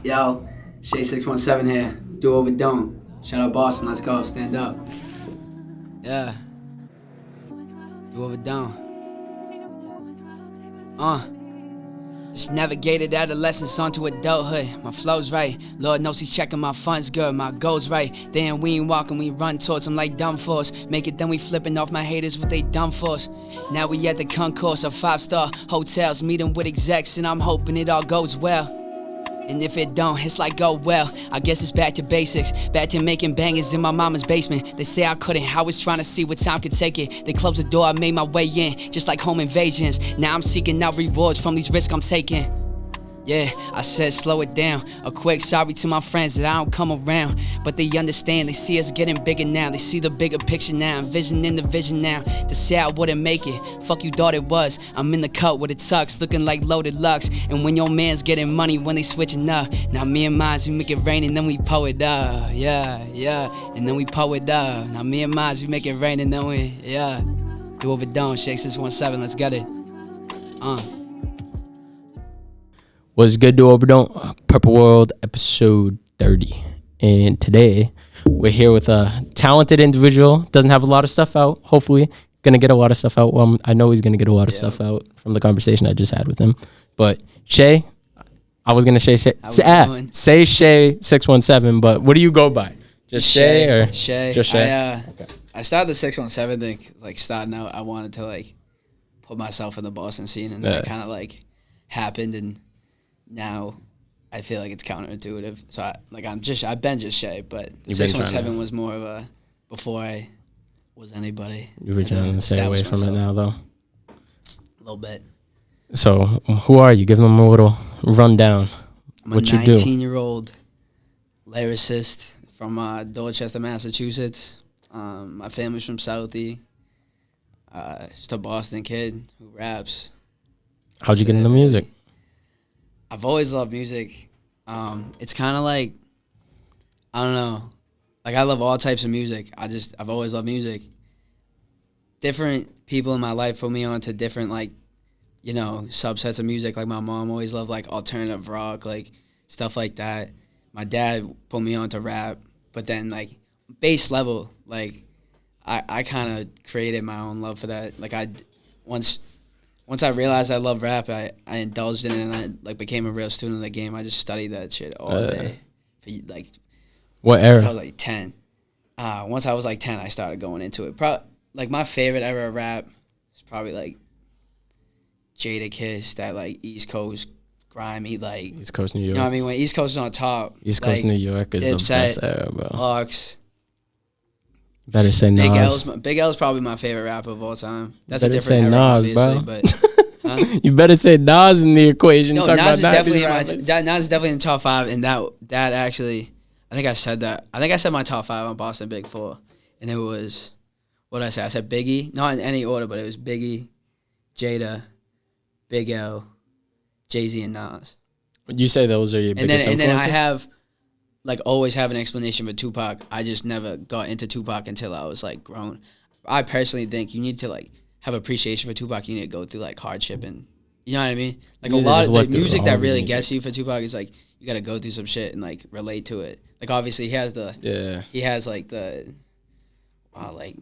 Yo, Shea 617 here. Do over don't. Shout out Boston. Let's go. Stand up. Yeah. Do over don't. Just navigated adolescence onto adulthood. My flow's right. Lord knows he's checking my funds good. My goals right. Then we ain't walking, we run towards them like dumb force. Make it, then we flipping off my haters with they dumb force. Now we at the concourse of 5-star hotels, meeting with execs, and I'm hoping it all goes well. And if it don't, it's like, oh well, I guess it's back to basics. Back to making bangers in my mama's basement. They say I couldn't, I was trying to see what time could take it. They closed the door, I made my way in, just like home invasions. Now I'm seeking out rewards from these risks I'm taking. Yeah, I said slow it down. A quick sorry to my friends that I don't come around. But they understand, they see us getting bigger now. They see the bigger picture now, envisioning the vision now. To say I wouldn't make it, fuck you thought it was. I'm in the cut with a tux, looking like loaded lux. And when your man's getting money, when they switching up. Now me and mines, we make it rain and then we pour it up. Yeah, and then we pour it up. Now me and mines, we make it rain and then we, do over dome, Shea 617, let's get it. What's good, Do Over Don't? Purple World, episode 30. And today, we're here with a talented individual. Doesn't have a lot of stuff out, hopefully. Gonna get a lot of stuff out. Well, I know he's gonna get a lot of stuff out from the conversation I just had with him. But Shea, I was gonna say Shea 617, but what do you go by? Just Shea or? Shea. Just Shea? I started the 617 thing, like starting out, I wanted to like put myself in the Boston scene, and that kind of like happened, and now I feel like it's counterintuitive. So I've been just Shea, but 617 was more of a before I was anybody. You were trying to stay away from it now, though. A little bit. So who are you? Give them a little rundown. I'm a 19-year-old lyricist from Dorchester, Massachusetts. My family's from Southie. Just a Boston kid who raps. How'd you get into music? I've always loved music. It's kind of like, I don't know. Like, I love all types of music. I've always loved music. Different people in my life put me on to different, like, you know, subsets of music. Like, my mom always loved, like, alternative rock, like, stuff like that. My dad put me on to rap. But then, like, base level, like, I kind of created my own love for that. Like, Once I realized I love rap, I indulged in it, and I like became a real student of the game. I just studied that shit all day. For like, what era? Since I was like 10. Once I was like 10, I started going into it. Like my favorite era of rap is probably like Jadakiss, that like East Coast grimy, like East Coast New York. You know what I mean? When East Coast is on top, East Coast New York is the best era, bro. Lux. Better say Nas. Big L's probably my favorite rapper of all time. That's better a different era, Nas, obviously, bro. But you better say Nas in the equation. No, Nas is definitely Nas is definitely in the top 5, and that actually, I think I said that. I think I said my top 5 on Boston Big 4, and it was, what did I say? I said Biggie, not in any order, but it was Biggie, Jada, Big L, Jay-Z, and Nas. You say those are your biggest influences? And then I have, like, always have an explanation for Tupac. I just never got into Tupac until I was, like, grown. I personally think you need to, like, have appreciation for Tupac. You need to go through, like, hardship and, you know what I mean? Like, a lot of the music that really gets you for Tupac is, like, you got to go through some shit and, like, relate to it. Like, obviously, he has, like, the, like,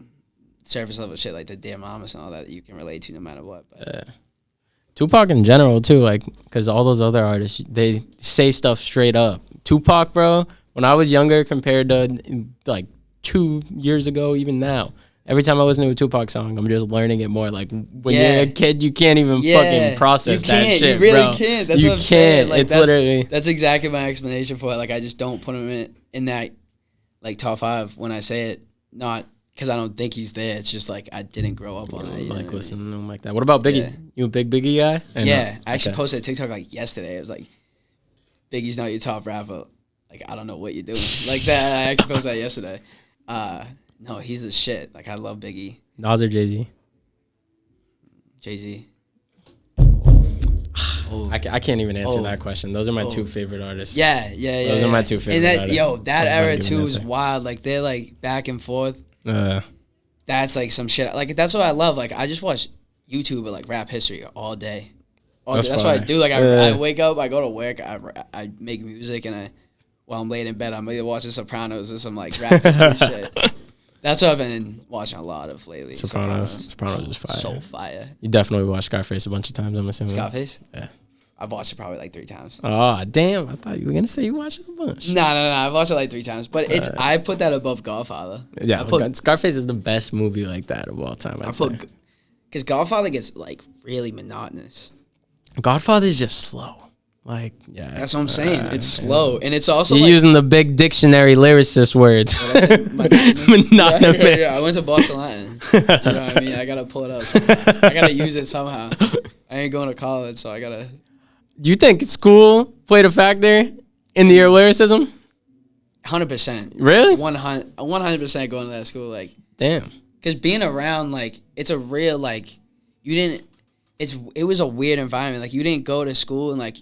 surface level shit, like the Dear Mamas and all that you can relate to no matter what. But. Tupac in general, too, like, because all those other artists, they say stuff straight up. Tupac, bro, when I was younger compared to, like, 2 years ago, even now, every time I listen to a Tupac song, I'm just learning it more. Like, when you're a kid, you can't even fucking process that shit, bro. You really can't. That's what I'm saying. Like, it's literally. That's exactly my explanation for it. Like, I just don't put him in that, like, top 5 when I say it. Not because I don't think he's there. It's just, like, I didn't grow up on it. Like, listening to him like that. What about Biggie? Yeah. You a big Biggie guy? Yeah. I actually posted a TikTok, like, yesterday. It was like, Biggie's not your top rapper. Like, I don't know what you're doing. Like that. I actually posted that yesterday. No, he's the shit. Like, I love Biggie. Nas or Jay-Z? Jay-Z. I can't even answer that question. Those are my two favorite artists. Yeah. Those are my two favorite artists. That era too is wild. Like, they're like back and forth. That's like some shit. Like, that's what I love. Like, I just watch YouTube of like rap history all day. That's what I do. Like I wake up, I go to work, I make music, and while I'm laying in bed, I'm either watching Sopranos or some like rap history shit. That's what I've been watching a lot of lately. Sopranos is fire. So fire. You definitely watched Scarface a bunch of times, I'm assuming. Scarface? Yeah. I've watched it probably like 3 times. Oh, damn. I thought you were going to say you watched it a bunch. No. I've watched it like 3 times. But I put that above Godfather. Yeah, Scarface is the best movie like that of all time, I'd say. Because Godfather gets like really monotonous. Godfather is just slow. Like, yeah. That's what I'm saying. It's slow. And it's also You're using the big dictionary lyricist words. Monotonous. Yeah, I went to Boston Latin. You know what I mean? I got to pull it out somehow. I got to use it somehow. I ain't going to college, so I got to. Do you think school played a factor in your lyricism? 100%. Really? 100% going to that school. Like, damn. Because being around, like, it's a real, like, it was a weird environment. Like, you didn't go to school and, like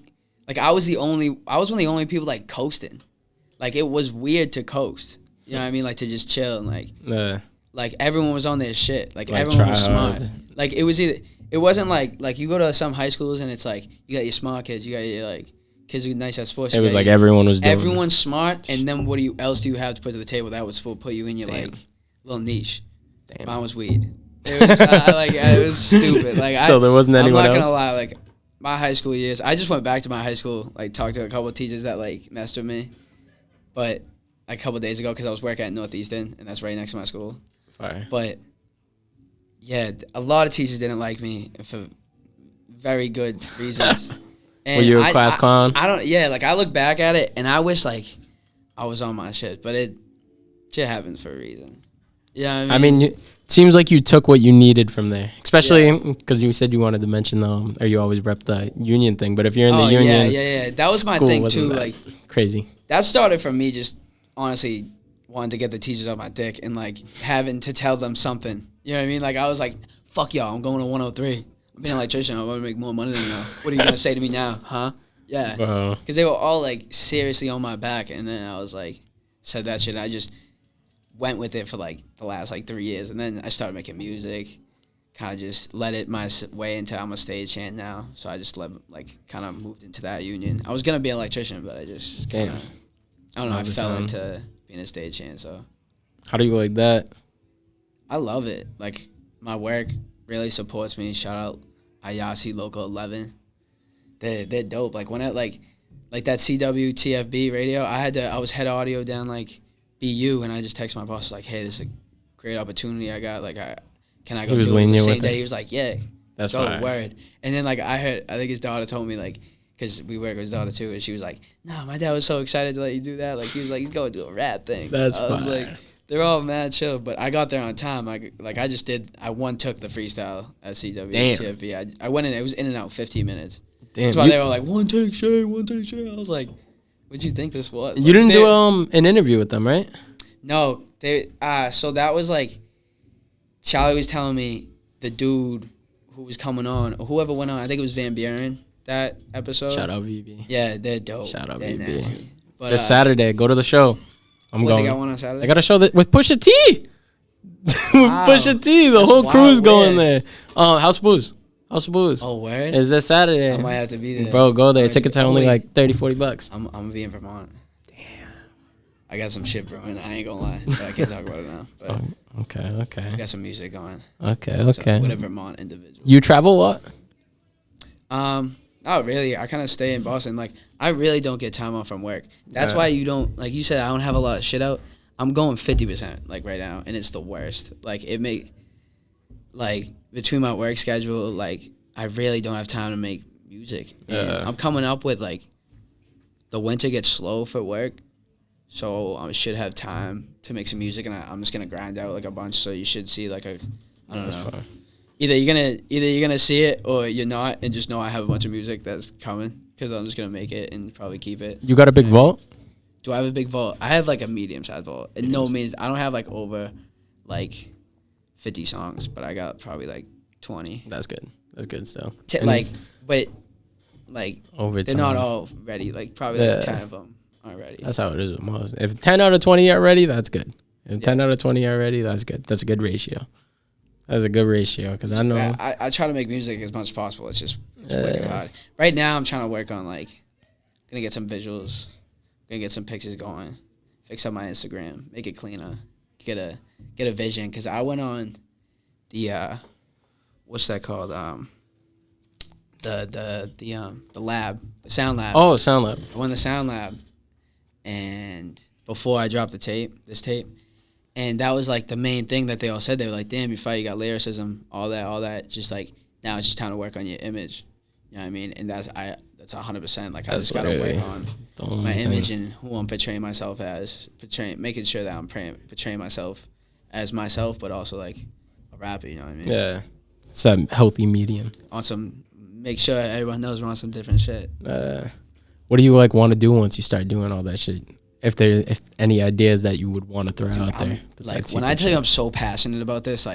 I was one of the only people, like, coasting. Like, it was weird to coast. You know what I mean? Like, to just chill and, like everyone was on their shit. Like everyone was smart. Like, it wasn't like you go to some high schools and it's, like, you got your smart kids, you got your, like, kids who are nice at sports. It was like everyone was doing. Everyone's smart, and then what else do you have to put to the table that would put you in your, like, little niche? Damn. Mine was weed. It was stupid. Like, so there wasn't anyone else? I'm not gonna lie, like, my high school years, I just went back to my high school, like, talked to a couple of teachers that, like, messed with me. But, like, a couple of days ago, because I was working at Northeastern, and that's right next to my school. Fire. But, yeah, a lot of teachers didn't like me for very good reasons. And were you a class clown? I look back at it, and I wish, like, I was on my shit. But shit happens for a reason. Yeah, you know what I mean? It seems like you took what you needed from there, especially because you said you wanted to mention or you always rep the union thing. But if you're in the union, yeah, that was my thing too. Like, crazy. That started from me just honestly wanting to get the teachers on my dick and, like, having to tell them something. You know what I mean? Like, I was like, "Fuck y'all, I'm going to 103. I'm being an electrician. I want to make more money than y'all. What are you gonna say to me now, huh?" Yeah, because they were all, like, seriously on my back, and then I was like, said that shit. I just went with it for, like, the last, like, 3 years, and then I started making music, kind of just led it my way into I'm a stagehand now, so I just kind of moved into that union. I was going to be an electrician, but I just kind of, I don't know, I fell into being a stagehand, so. How do you like that? I love it. Like, my work really supports me. Shout out Ayasi Local 11. They're dope. Like, when like that CWTFB radio, I was head audio down, like, BU, and I just texted my boss, like, "Hey, this is a great opportunity I got. Like, can I go do it the same day?" He was like, "Yeah, that's fine." Word. And then, like, I think his daughter told me, like, because we work with his daughter too, and she was like, "Nah, my dad was so excited to let you do that. Like, he was like, he's going to do a rap thing." That's fine. I was like, they're all mad chill, but I got there on time. I took the freestyle at CWTFB. I went in. It was in and out 15 minutes. Damn. That's why they were like, one take Shea. I was like, what'd you think this was? You didn't do an interview with them, right? No, so that was, like, Charlie was telling me the dude who was coming on, or whoever went on, I think it was Van Buren, that episode. Shout out VB. Yeah, they're dope. Shout out they're VB. Nasty. But this Saturday, go to the show. I'm going. They got one on Saturday? They got a show with Pusha T. With Pusha T. The whole crew's going there. House Blues. Oh, word? It's this Saturday. I might have to be there. Bro, go there. Tickets are only like $30-$40. I'm going to be in Vermont. Damn. I got some shit brewing. I ain't going to lie. But I can't talk about it now. But okay. I got some music going. Okay. So, with a Vermont individual. You travel what? Not really. I kind of stay in Boston. Like, I really don't get time off from work. That's why you don't, like you said, I don't have a lot of shit out. I'm going 50%, like, right now, and it's the worst. Like, between my work schedule, like, I really don't have time to make music. And I'm coming up with, like, the winter gets slow for work, so I should have time to make some music, and I'm just gonna grind out, like, a bunch. So you should see, like, I don't know. Fun. Either you're gonna see it or you're not, and just know I have a bunch of music that's coming, because I'm just gonna make it and probably keep it. You got a big vault? Do I have a big vault? I have, like, a medium-sized vault. And no means I don't have, like, over, like, 50 songs, but I got probably, like, 20. That's good. That's good still. Over they're not all ready. Like, probably like 10 of them aren't ready. That's how it is with most. If 10 out of 20 are ready, that's good. If 10 out of 20 are ready, that's good. That's a good ratio. That's a good ratio because I know. I try to make music as much as possible. It's working hard. Right now, I'm trying to work on gonna get some visuals, gonna get some pictures going, fix up my Instagram, make it cleaner, get a vision. Cause I went on the what's that called? The lab, the sound lab. Oh, sound lab. I went to the sound lab, and before I dropped this tape. And that was the main thing that they all said. They were like, "Damn, you fight. You got lyricism, all that. Just now, it's just time to work on your image." You know what I mean? And that's 100%. I just gotta work on my image and who I'm portraying myself as, making sure that I'm portraying myself as myself, but also a rapper. You know what I mean? Yeah, it's a healthy medium. Make sure everyone knows we're on some different shit. What do you want to do once you start doing all that shit? If any ideas that you would want to throw out there. When I tell you I'm so passionate about this,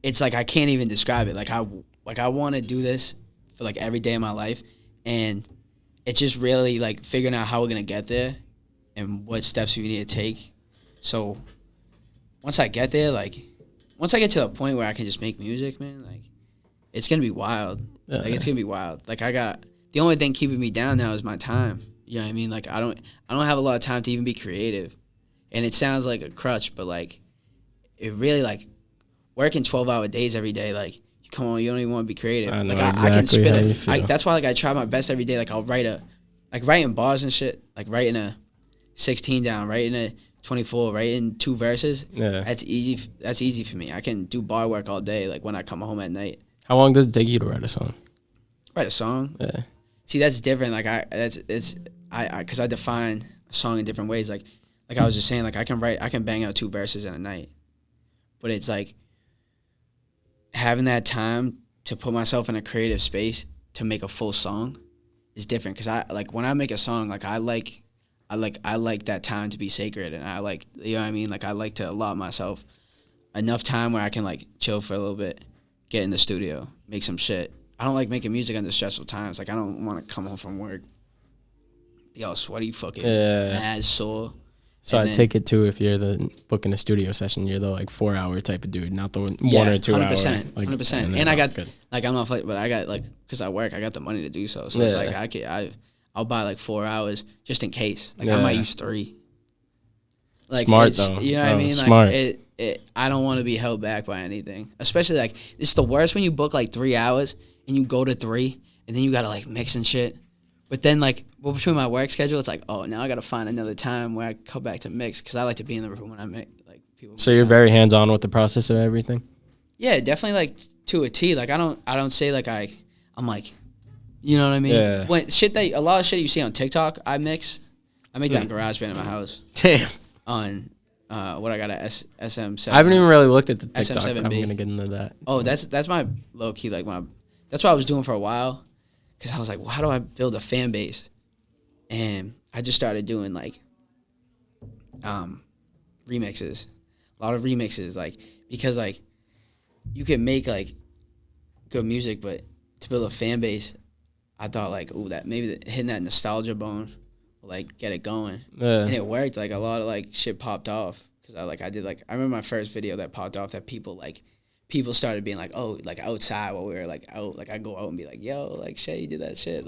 it's I can't even describe it. I want to do this for every day of my life, and it's just really figuring out how we're gonna get there and what steps we need to take. So once I get there, once I get to the point where I can just make music, man, it's gonna be wild. It's gonna be wild. The only thing keeping me down now is my time. You know what I mean? I don't have a lot of time to even be creative. And it sounds like a crutch, but it really working 12-hour days every day, you come on, you don't even want to be creative. I know I can spit it. That's why I try my best every day. I'll write writing bars and shit, writing a 16 down, writing a 24, writing 2 verses. Yeah. That's easy for me. I can do bar work all day, when I come home at night. How long does it take you to write a song? Write a song? Yeah. See, that's different. Because I define a song in different ways. Like I was just saying, I can bang out 2 verses in a night, but it's having that time to put myself in a creative space to make a full song is different. Because when I make a song, I like that time to be sacred, and you know what I mean. I like to allot myself enough time where I can chill for a little bit, get in the studio, make some shit. I don't like making music under stressful times. I don't want to come home from work, be all sweaty, fucking mad, sore. So I take it too, if you're booking a studio session, you're the 4-hour type of dude, not the 1 or 2 hour. 100%. And I got I'm not but I got because I work, I got the money to do so. So it's I'll buy 4 hours just in case. I might use 3. Smart though. You know what I mean? Smart. I don't want to be held back by anything. Especially it's the worst when you book 3 hours and you go to 3 and then you gotta mix and shit. But then between my work schedule, it's oh, now I gotta find another time where I come back to mix, because I like to be in the room when I make people. So you're very hands on with the process of everything. Yeah, definitely to a T. I don't say I'm you know what I mean? Yeah. When a lot of shit you see on TikTok, I make that in GarageBand in my house. Damn. On what I got a SM7. I haven't even really looked at the TikTok, SM7B. but I'm gonna get into that. Oh, that's my low key that's what I was doing for a while, because I was well, how do I build a fan base? And I just started doing remixes, a lot of remixes, because you can make good music, but to build a fan base, I thought ooh, that maybe hitting that nostalgia bone will get it going. And it worked. A lot of shit popped off, because I did I remember my first video that popped off that people started being oh, outside while we were out, I go out and be yo, Shea, you did that shit.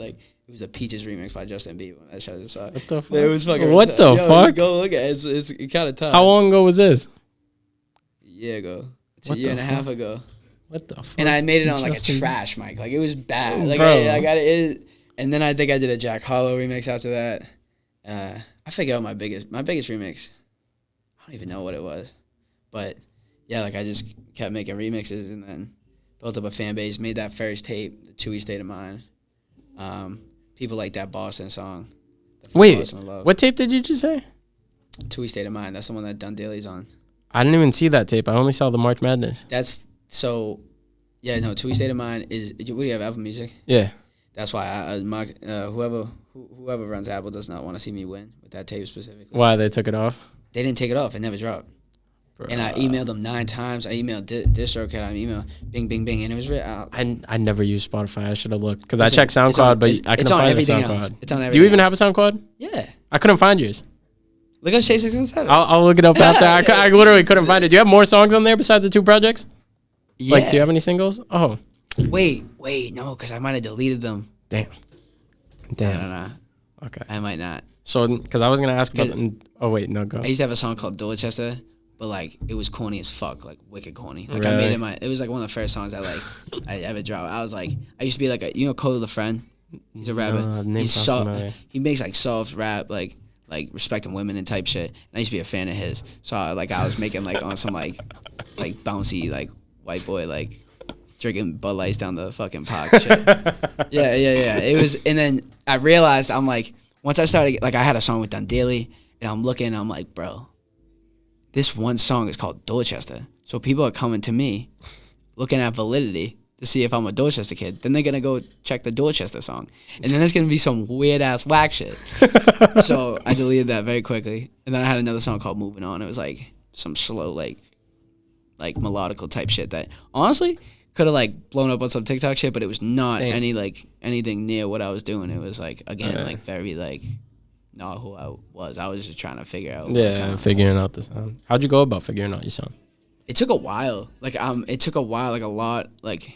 It was a Peaches remix by Justin Bieber. That shit was what the fuck? It was fucking what the fuck? Go look at it. It's kind of tough. How long ago was this? A year ago. It's a year and a half ago. What the fuck? And I made it on a trash mic. It was bad. Bro. I got it. And then I think I did a Jack Harlow remix after that. I forget my biggest remix. I don't even know what it was, but yeah, I just kept making remixes and then built up a fan base. Made that first tape, the Chewy State of Mind. People like that Boston song. Wait, Boston what tape did you just say? Chewy State of Mind. That's the one that Dun Daly's on. I didn't even see that tape. I only saw the March Madness. Chewy State of Mind is. What do you have, Apple Music? Yeah. That's why whoever runs Apple does not want to see me win with that tape specifically. Why they took it off? They didn't take it off. It never dropped. Bro. And I emailed them 9 times. I emailed DistroKid. I emailed Bing, Bing, Bing, and it was I never used Spotify. I should have looked, because I checked SoundCloud, but I couldn't find the SoundCloud. It's on everything. Do you even have a SoundCloud? Yeah. I couldn't find yours. Look at Shea 617. I'll look it up after. I literally couldn't find it. Do you have more songs on there besides the 2 projects? Yeah. Like, do you have any singles? Oh. Wait, no, because I might have deleted them. Damn. I don't know. Okay. I might not. So, because I was going to ask about... Oh, wait, no, go. I used to have a song called Dorchester, but like it was corny as fuck, like wicked corny. Like really? I made it it was like one of the first songs I ever dropped. I was like, I used to be like Cole the Friend. He's a rapper. He's he makes like soft rap, like respecting women and type shit. And I used to be a fan of his. So I was making like on some like bouncy like white boy like drinking Bud Lights down the fucking park shit. Yeah. It was, and then I realized I'm like, once I started, like I had a song with Dun Daily, and I'm looking, and I'm like, bro, this one song is called Dorchester. So people are coming to me looking at validity to see if I'm a Dorchester kid. Then they're going to go check the Dorchester song. And then there's going to be some weird-ass whack shit. So I deleted that very quickly. And then I had another song called Moving On. It was like some slow, like melodical type shit that honestly could have like blown up on some TikTok shit, but it was not anything near what I was doing. It was like, again, like very like not who I was. I was just trying to figure out. Figuring out the sound. How'd you go about figuring out your sound? It took a while. It took a while, like a lot, like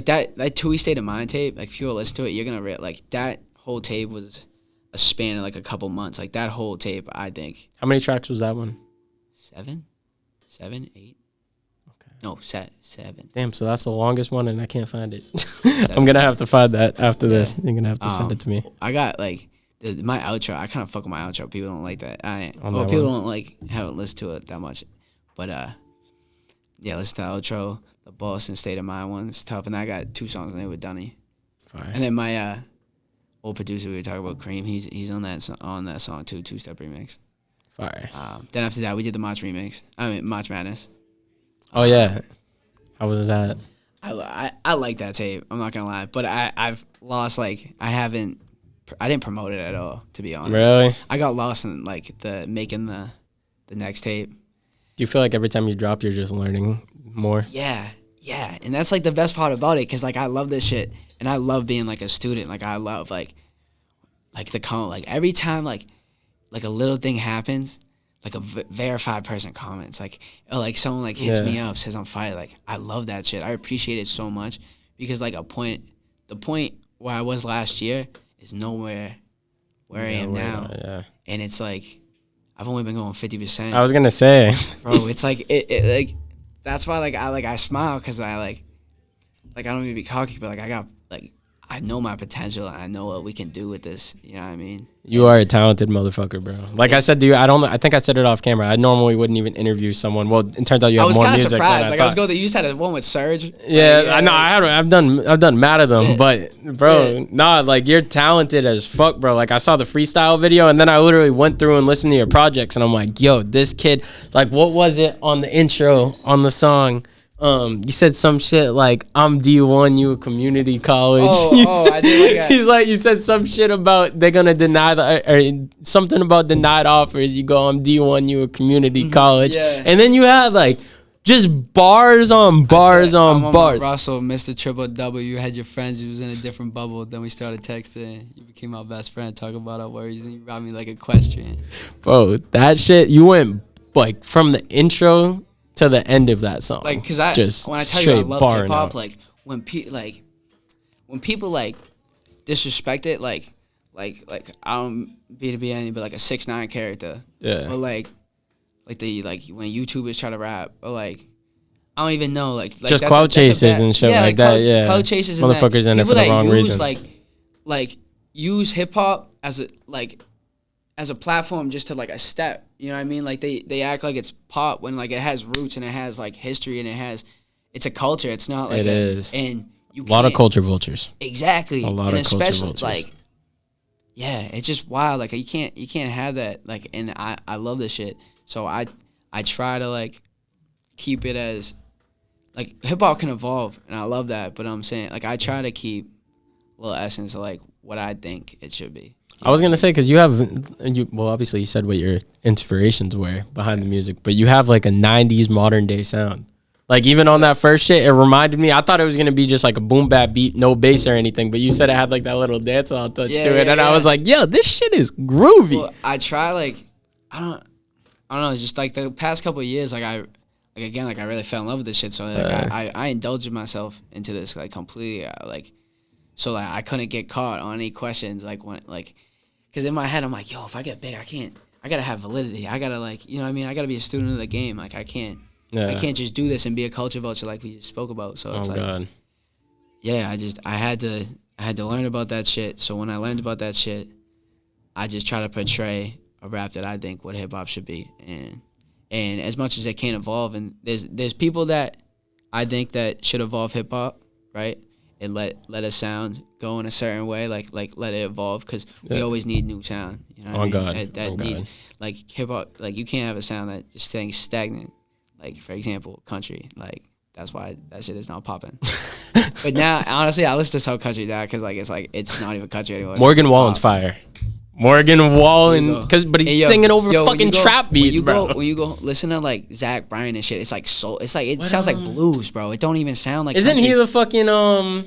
that Tui State of Mind tape. Like if you listen to it, you're gonna like that whole tape was a span of like a couple months. Like that whole tape, I think. How many tracks was that one? 7, 8. Okay. No, 7. Damn, so that's the longest one, and I can't find it. I'm gonna have to find that after this. You're gonna have to send it to me. I got like. My outro, I kind of fuck with my outro. People don't like that. People don't haven't listened to it that much. But listen to the outro. The Boston State of Mind one's tough. And I got 2 songs in there with Dunny. Fire. And then my old producer we were talking about, Cream, he's on that song too, 2-step remix. Fire. Then after that we did the March remix. March Madness. Oh yeah. How was that? I like that tape. I'm not gonna lie. But I've lost I didn't promote it at all, to be honest. Really? I got lost in like making the next tape. Do you feel like every time you drop, you're just learning more? Yeah, and that's like the best part about it, because like I love this shit, and I love being like a student. Like I love like the comment. Like every time like a little thing happens, like a verified person comments, like or like someone like hits me up, says I'm fired. Like I love that shit. I appreciate it so much, because like the point where I was last year is nowhere where I am now. Yeah. And it's like, I've only been going 50%. I was going to say. Bro, it's like, it like, that's why I smile, because I don't mean to be cocky, but I know my potential, and I know what we can do with this. You know what I mean? You are a talented motherfucker, bro. Like I said to you, I think I said it off camera. I normally wouldn't even interview someone. Well, it turns out you have more music. I was kind of surprised. I was going, you just had one with Surge. Yeah, I know. I've done mad of them, but bro, like you're talented as fuck, bro. Like I saw the freestyle video, and then I literally went through and listened to your projects, and I'm like, yo, this kid, like, what was it on the intro on the song? You said some shit like, I'm D1, you a community college. I did like that. He's like, you said some shit about they're gonna deny or something about denied offers. You go, I'm D1, you a community college. Yeah. And then you had like just bars on bars on bars. Russell, Mr. Triple W, you had your friends, you was in a different bubble. Then we started texting. You became my best friend, talking about our worries, and you brought me like equestrian. Bro, that shit, you went like from the intro to the end of that song, like, cause when I tell you I love hip hop, like when people like disrespect it, like I don't be to be any but like a 6ix9ine character, or like when YouTubers try to rap, or like I don't even know, like just clout chases and shit like that, clout chases, motherfuckers in it for the wrong reason, like use hip hop as a platform just to like a step. You know what I mean? Like they act like it's pop when like it has roots and it has like history and it's a culture. It's not like it is. And you a lot of culture vultures. Exactly. A lot of culture vultures. Like, yeah, it's just wild. Like you can't have that. Like, and I love this shit. So I try to like keep it as like hip hop can evolve, and I love that. But I'm saying like I try to keep a little essence of like what I think it should be. I was gonna say, because well, obviously you said what your inspirations were behind the music, but you have like a 90s modern day sound. Like even on that first shit, it reminded me, I thought it was gonna be just like a boom bap beat, no bass or anything, but you said it had like that little dancehall touch to it, and I was like, yo, this shit is groovy. Well, I try like, I don't know, just like the past couple of years, like again, like I really fell in love with this shit. So like I indulged myself into this like completely, like, so like I couldn't get caught on any questions like when like, because in my head I'm like, yo, if I get big, I gotta have validity. I gotta like, you know what I mean? I gotta be a student of the game. Like I can't just do this and be a culture vulture like we just spoke about. So it's yeah, I had to learn about that shit. So when I learned about that shit, I just try to portray a rap that I think what hip hop should be, and as much as it can evolve, and there's people that I think that should evolve hip hop, right? And let a sound go in a certain way, like let it evolve, because we always need new sound. You know what I mean? That needs like hip hop. Like you can't have a sound that just staying stagnant. Like for example, country. Like that's why that shit is not popping. But now, honestly, I listen to some country now because like it's not even country anymore. Morgan Wallen's fire. Morgan Wallen, but he's singing over fucking trap beats, bro. When you go listen to like Zach Bryan and shit, it's like soul. It's like it sounds like blues, bro. It don't even sound like. Isn't country. he the fucking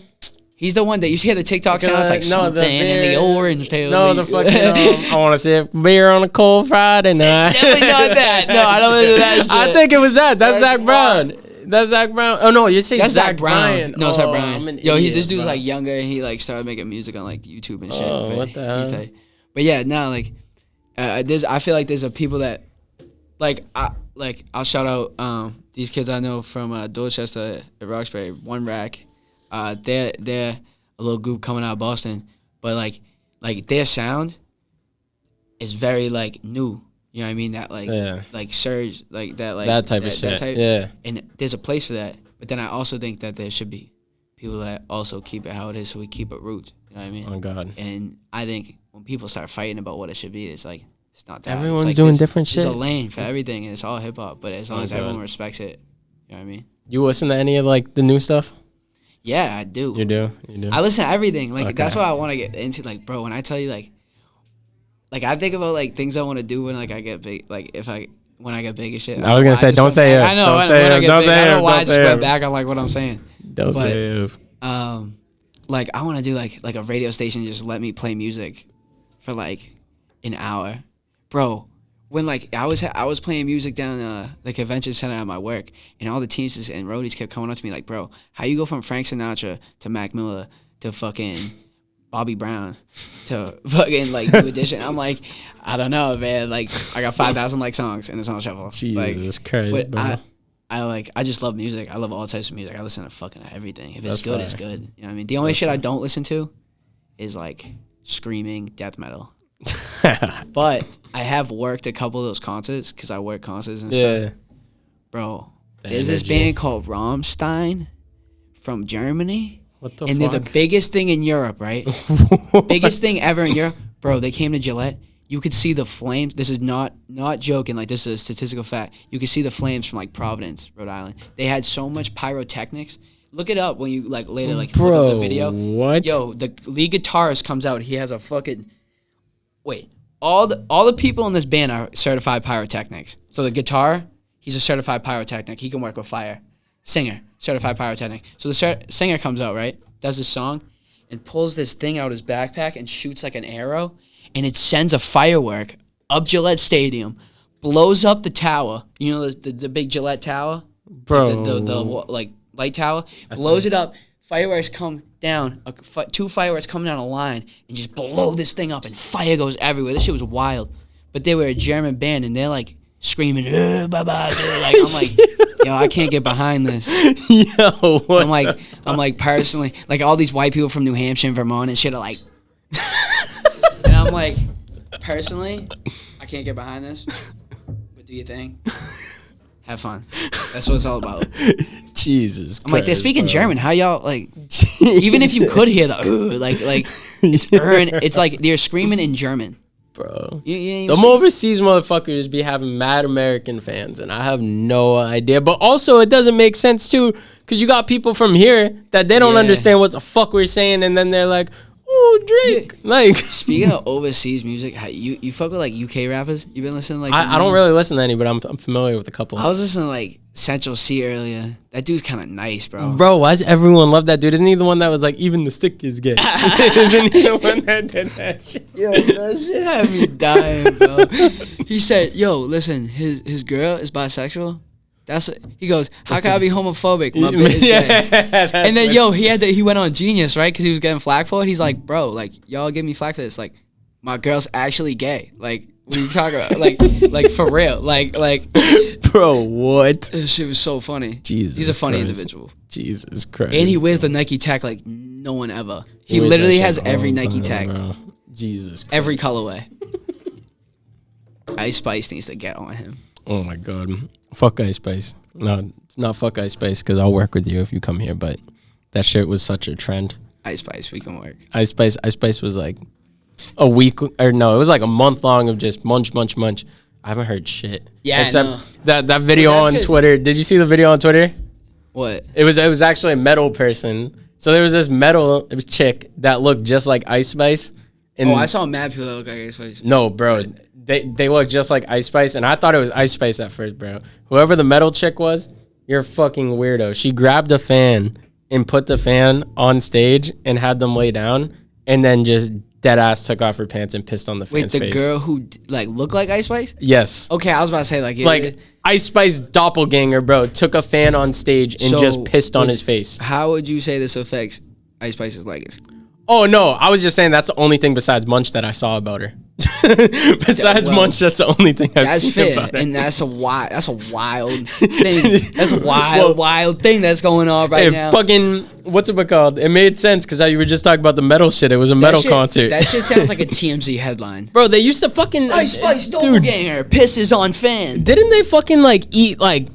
He's the one that you hear the TikTok sounds like something in the orange tail. No, the fucking I want to say beer on a cold Friday night. Definitely not that. No, I don't listen to that shit. I think it was that. That's Zach Brown. That's Zach Brown. Oh no, you're saying Zach Bryan. No, Zach Bryan. Yo, this dude's like younger. And he like started making music on like YouTube and shit. Oh, what the hell? But yeah, no, like I feel like there's a people that I'll shout out these kids I know from Dorchester at Roxbury, One Rack. They're a little group coming out of Boston, but like their sound is very like new. You know what I mean? That like surge, like that type of shit. Yeah. And there's a place for that, but then I also think that there should be people that also keep it how it is, so we keep it roots. You know what I mean? Oh God. And I think when people start fighting about what it should be, it's like it's not that. Everyone's like doing different shit. There's a lane for everything, and it's all hip hop. But as long as everyone respects it, you know what I mean? You listen to any of like the new stuff? Yeah, I do. You do? I listen to everything. Like that's what I want to get into. Like, bro, when I tell you like I think about like things I want to do when like I get big. Like when I get big and shit. I was gonna say, don't say it. I know. Don't say it. Don't say it. I don't know why I just went back on like what I'm saying. Don't say it. Like I want to do like a radio station just let me play music for like an hour, bro. When like I was playing music down the convention center at my work, and all the teams and roadies kept coming up to me like, bro, how you go from Frank Sinatra to Mac Miller to fucking Bobby Brown to fucking like New Edition? I'm like, I don't know, man. Like I got 5,000 like songs and it's on shuffle. Jesus Christ, but bro. I just love music. I love all types of music. I listen to fucking everything. If it's good, it's good. You know what I mean? The only shit I don't listen to is like screaming death metal. But I have worked a couple of those concerts because I work concerts and stuff. Bro, there's this band called Rammstein from Germany. What the and fuck? They're the biggest thing in Europe, right? Biggest thing ever in Europe. Bro, they came to Gillette. You could see the flames. This is not joking. Like, this is a statistical fact. You could see the flames from, like, Providence, Rhode Island. They had so much pyrotechnics. Look it up when you, like, later, like, look up the video. What? Yo, the lead guitarist comes out. He has a fucking... Wait. All the people in this band are certified pyrotechnics. So the guitar, he's a certified pyrotechnic. He can work with fire. Singer, certified pyrotechnic. So the singer comes out, right? Does this song and pulls this thing out his backpack and shoots like an arrow, and it sends a firework up Gillette Stadium, blows up the tower. You know the big Gillette tower? Bro. The like light tower. Blows it up. Fireworks come down. Two fireworks come down a line and just blow this thing up, and fire goes everywhere. This shit was wild. But they were a German band, and they're like screaming, bye bye. Like, I'm like, yo, I can't get behind this. Yo, what I'm like personally, like all these white people from New Hampshire and Vermont and shit are like, and I'm like, personally, I can't get behind this. But do you think? Have fun. That's what it's all about. Jesus Christ. I'm like, they're speaking German. How y'all, like, even if you could hear the, it's like they're screaming in German. Bro. Them overseas motherfuckers be having mad American fans, and I have no idea. But also, it doesn't make sense, too, because you got people from here that they don't understand what the fuck we're saying, and then they're like, oh, Drake. Like, speaking of overseas music, you fuck with like UK rappers? You been listening to like I don't really listen to any, but I'm familiar with a couple. I was listening to like Central C earlier. That dude's kind of nice, bro. Bro, why does everyone love that dude? Isn't he the one that was like, even the stick is gay? Isn't he the one that did that shit? Yo, that shit had me dying, bro. He said, yo, listen, his girl is bisexual. He goes, how can I be homophobic? My bit is gay. And then he went on Genius, right? Because he was getting flack for it. He's like, bro, like y'all give me flack for this. Like my girl's actually gay. Like what are you talking about? like for real. Like bro, what? This shit was so funny. Jesus, he's a funny Christ. individual. Jesus Christ. And he wears the Nike tech like no one ever. He literally has every Nike tech. Bro. Jesus Christ. Every colorway. Ice Spice needs to get on him. Oh my God. Fuck Ice Spice. No, not fuck Ice Spice, because I'll work with you if you come here, but that shit was such a trend. Ice Spice, we can work. Ice Spice was like a week, or no, it was like a month long of just munch. I haven't heard shit. Yeah, except that video on Twitter. Did you see the video on Twitter? What? It was actually a metal person. So there was this metal chick that looked just like Ice Spice. And I saw mad people that look like Ice Spice. No, bro. They look just like Ice Spice, and I thought it was Ice Spice at first, bro. Whoever the metal chick was, you're a fucking weirdo. She grabbed a fan and put the fan on stage and had them lay down, and then just dead ass took off her pants and pissed on the fan's face. Wait, the girl who like looked like Ice Spice? Yes. Okay, I was about to say like Ice Spice doppelganger, bro, took a fan on stage and just pissed on his face. How would you say this affects Ice Spice's legacy? Oh no, I was just saying that's the only thing besides Munch that I saw about her. Besides Munch, that's the only thing I've seen about her. And that's a wild thing. That's a wild thing that's going on right now. Fucking, what's it called? It made sense because how you were just talking about the metal shit. It was a metal concert. That shit sounds like a TMZ headline. Bro, they used to fucking Ice Spice doppelganger pisses on fan. Didn't they fucking like eat like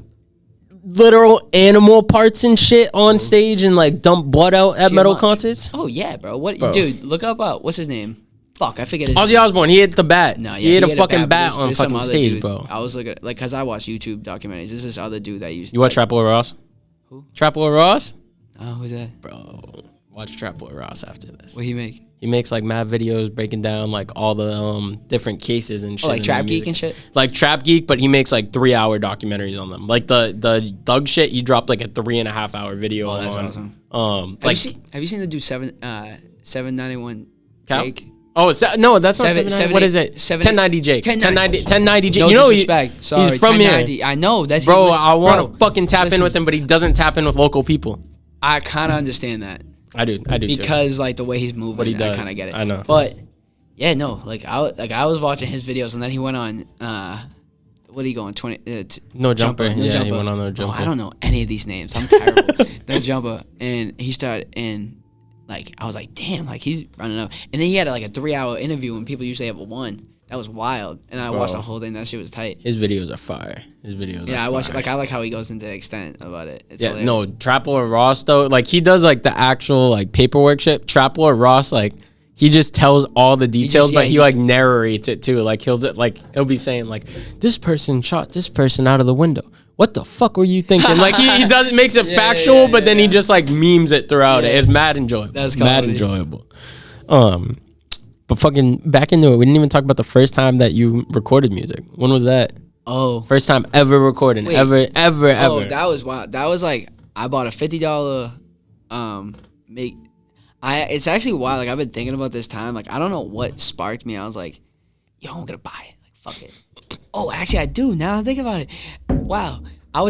literal animal parts and shit on stage and like dump blood out at metal concerts? Oh yeah, bro. Dude, look up what's his name? Fuck, I forget his Ozzy name. Osbourne, he hit the bat. No, yeah, he hit a fucking bat on there's fucking stage, dude. bro. I was looking cause I watch YouTube documentaries. There's this other dude that used You watch Trap Lord Ross? Who? Trap Lord Ross? Oh, who's that? Bro, watch Trap Lord Ross after this. What he make? He makes like mad videos breaking down like all the different cases and shit. Oh, like Trap Geek and shit? Like Trap Geek, but he makes like 3-hour documentaries on them. Like the Thug shit, he dropped like a 3.5 hour video. Oh, that's awesome. Have you seen the dude 791 Jake? Oh, no, that's not 790. What is it? 1090 Jake. 1090 Jake. No, you know, disrespect. Sorry, he's from here. I know. That's bro, I want to fucking tap in with him, but he doesn't tap in with local people. I kind of understand that. I do because too. like the way he's moving, what he does. I kind of get it. I know. But yeah, no, I was watching his videos, and then he went on what are you going 20 No Jumper. He went on No Jumper. I don't know any of these names. I'm terrible. No Jumper, and he started and like I was like, damn, like he's running up, and then he had like a 3-hour interview when people usually have a 1. That was wild, and I watched the whole thing. That shit was tight. His videos are fire. I watched it. Like I like how he goes into extent about it. It's hilarious. No, Trap Lord Ross though, like he does like the actual like paperwork shit. Trap Lord Ross, like he just tells all the details, but he like narrates it too. Like he'll be saying like, this person shot this person out of the window. What the fuck were you thinking? Like he does makes it factual, but then he just like memes it throughout it. It's mad enjoyable. That's mad enjoyable. But fucking back into it, we didn't even talk about the first time that you recorded music. When was that? Oh, first time ever recording, ever. Oh, that was wild. That was like I bought a $50 It's actually wild. Like I've been thinking about this time. Like I don't know what sparked me. I was like, yo, I'm gonna buy it. Like fuck it. Oh, actually I do. Now I think about it. Wow. I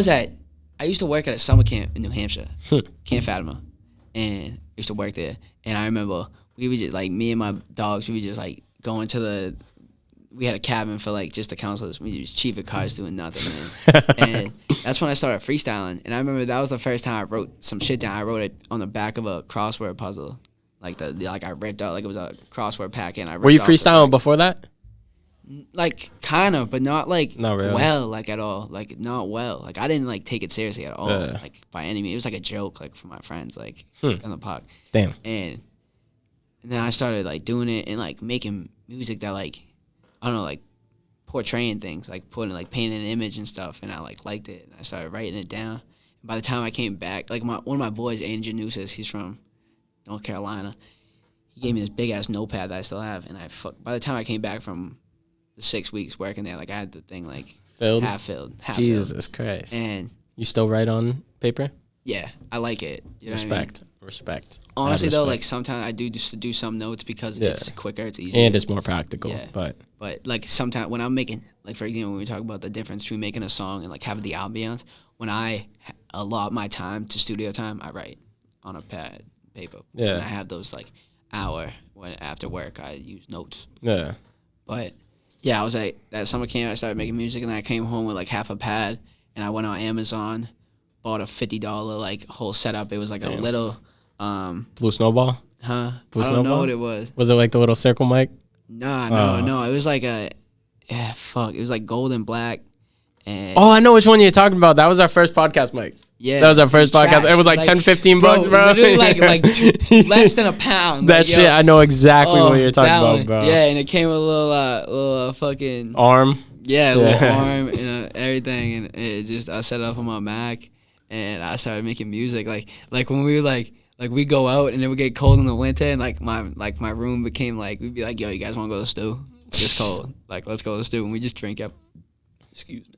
used to work at a summer camp in New Hampshire, Camp Fatima, and I used to work there. And I remember we would just like me and my dogs. We would just like go into we had a cabin for like just the counselors. We just cheap at cars doing nothing, man. And that's when I started freestyling. And I remember that was the first time I wrote some shit down. I wrote it on the back of a crossword puzzle, like I ripped out like it was a crossword packet. And I were you freestyling before that? Like kind of, but not like not really. Well, like at all, like not well. Like I didn't like take it seriously at all, like by any means. It was like a joke, like for my friends, like on the pod. Damn. And then I started like doing it and like making music that like I don't know, like portraying things, like painting an image and stuff, and I like liked it. And I started writing it down. And by the time I came back, like one of my boys, Angel Nusis, he's from North Carolina. He gave me this big ass notepad that I still have, and by the time I came back from the 6 weeks working there, like I had the thing like half filled. Jesus Christ! And you still write on paper? Yeah, I like it. You know respect. What I mean? Respect. Honestly though, like sometimes I do just to do some notes because it's quicker, it's easier, and it's more practical. Yeah. But like sometimes when I'm making like for example, when we talk about the difference between making a song and like having the ambiance, when I allot my time to studio time, I write on a pad, paper. Yeah. And I have those like hour when after work I use notes. Yeah. But yeah, I was like that summer camp. I started making music, and then I came home with like half a pad, and I went on Amazon, bought a $50 like whole setup. It was like a little Blue Snowball. Huh? Blue I don't Snowball? know what it was. Was it like the little circle mic? No. It was like a, It was like gold and black. And Oh, I know which one you're talking about. That was our first podcast mic. yeah, That was our first podcast. trash. It was like 10, 15 bucks, bro. Literally like less than a pound. That like, shit, I know exactly what you're talking that about, one. bro. Yeah, and it came with a little fucking Arm. a little arm and everything, and it just I set it up on my Mac, and I started making music. Like when we were like we go out and it would get cold in the winter, and like my room became like we'd be like, yo, you guys want to go to the stew? It's cold. Like let's go to the stew, and we just drink up. Excuse me.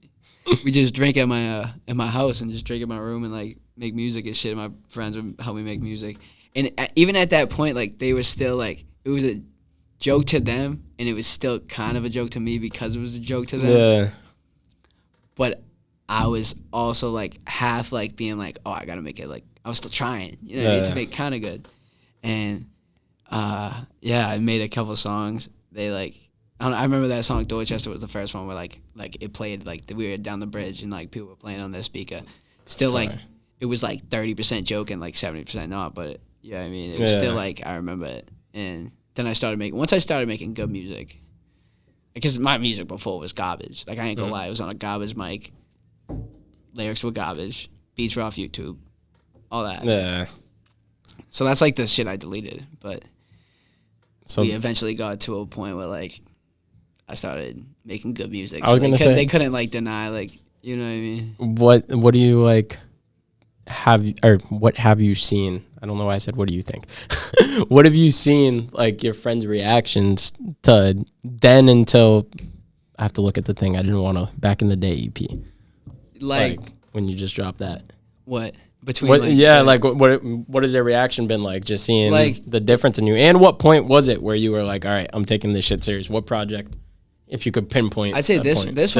We just drink at my house and just drink in my room and like make music and shit. My friends would help me make music, and even at that point, like they were still like it was a joke to them, and it was still kind of a joke to me because it was a joke to them. Yeah. But I was also like half like being like, oh, I gotta make it. Like I was still trying, you know, what I mean, to make kind of good, and I made a couple songs. They like. I remember that song Dorchester was the first one where like it played like we were down the bridge and like people were playing on their speaker. Still like it was like 30% joking, like 70% not, but yeah, I mean it was still like I remember it. And then once I started making good music, because my music before was garbage. Like I ain't gonna lie, it was on a garbage mic. Lyrics were garbage, beats were off YouTube, all that. Yeah. So that's like the shit I deleted, but So we eventually got to a point where like I started making good music. I was gonna say they couldn't like deny, like, you know what I mean? what do you like what have you seen? I don't know why I said what do you think. What have you seen like your friends' reactions to then until I have to look at the thing. I didn't want to back in the day EP. Like when you just dropped that. What? Between What, like, yeah, like what has their reaction been like? Just seeing like the difference in you, and what point was it where you were like, all right, I'm taking this shit serious? What project, if you could pinpoint? I'd say this one. This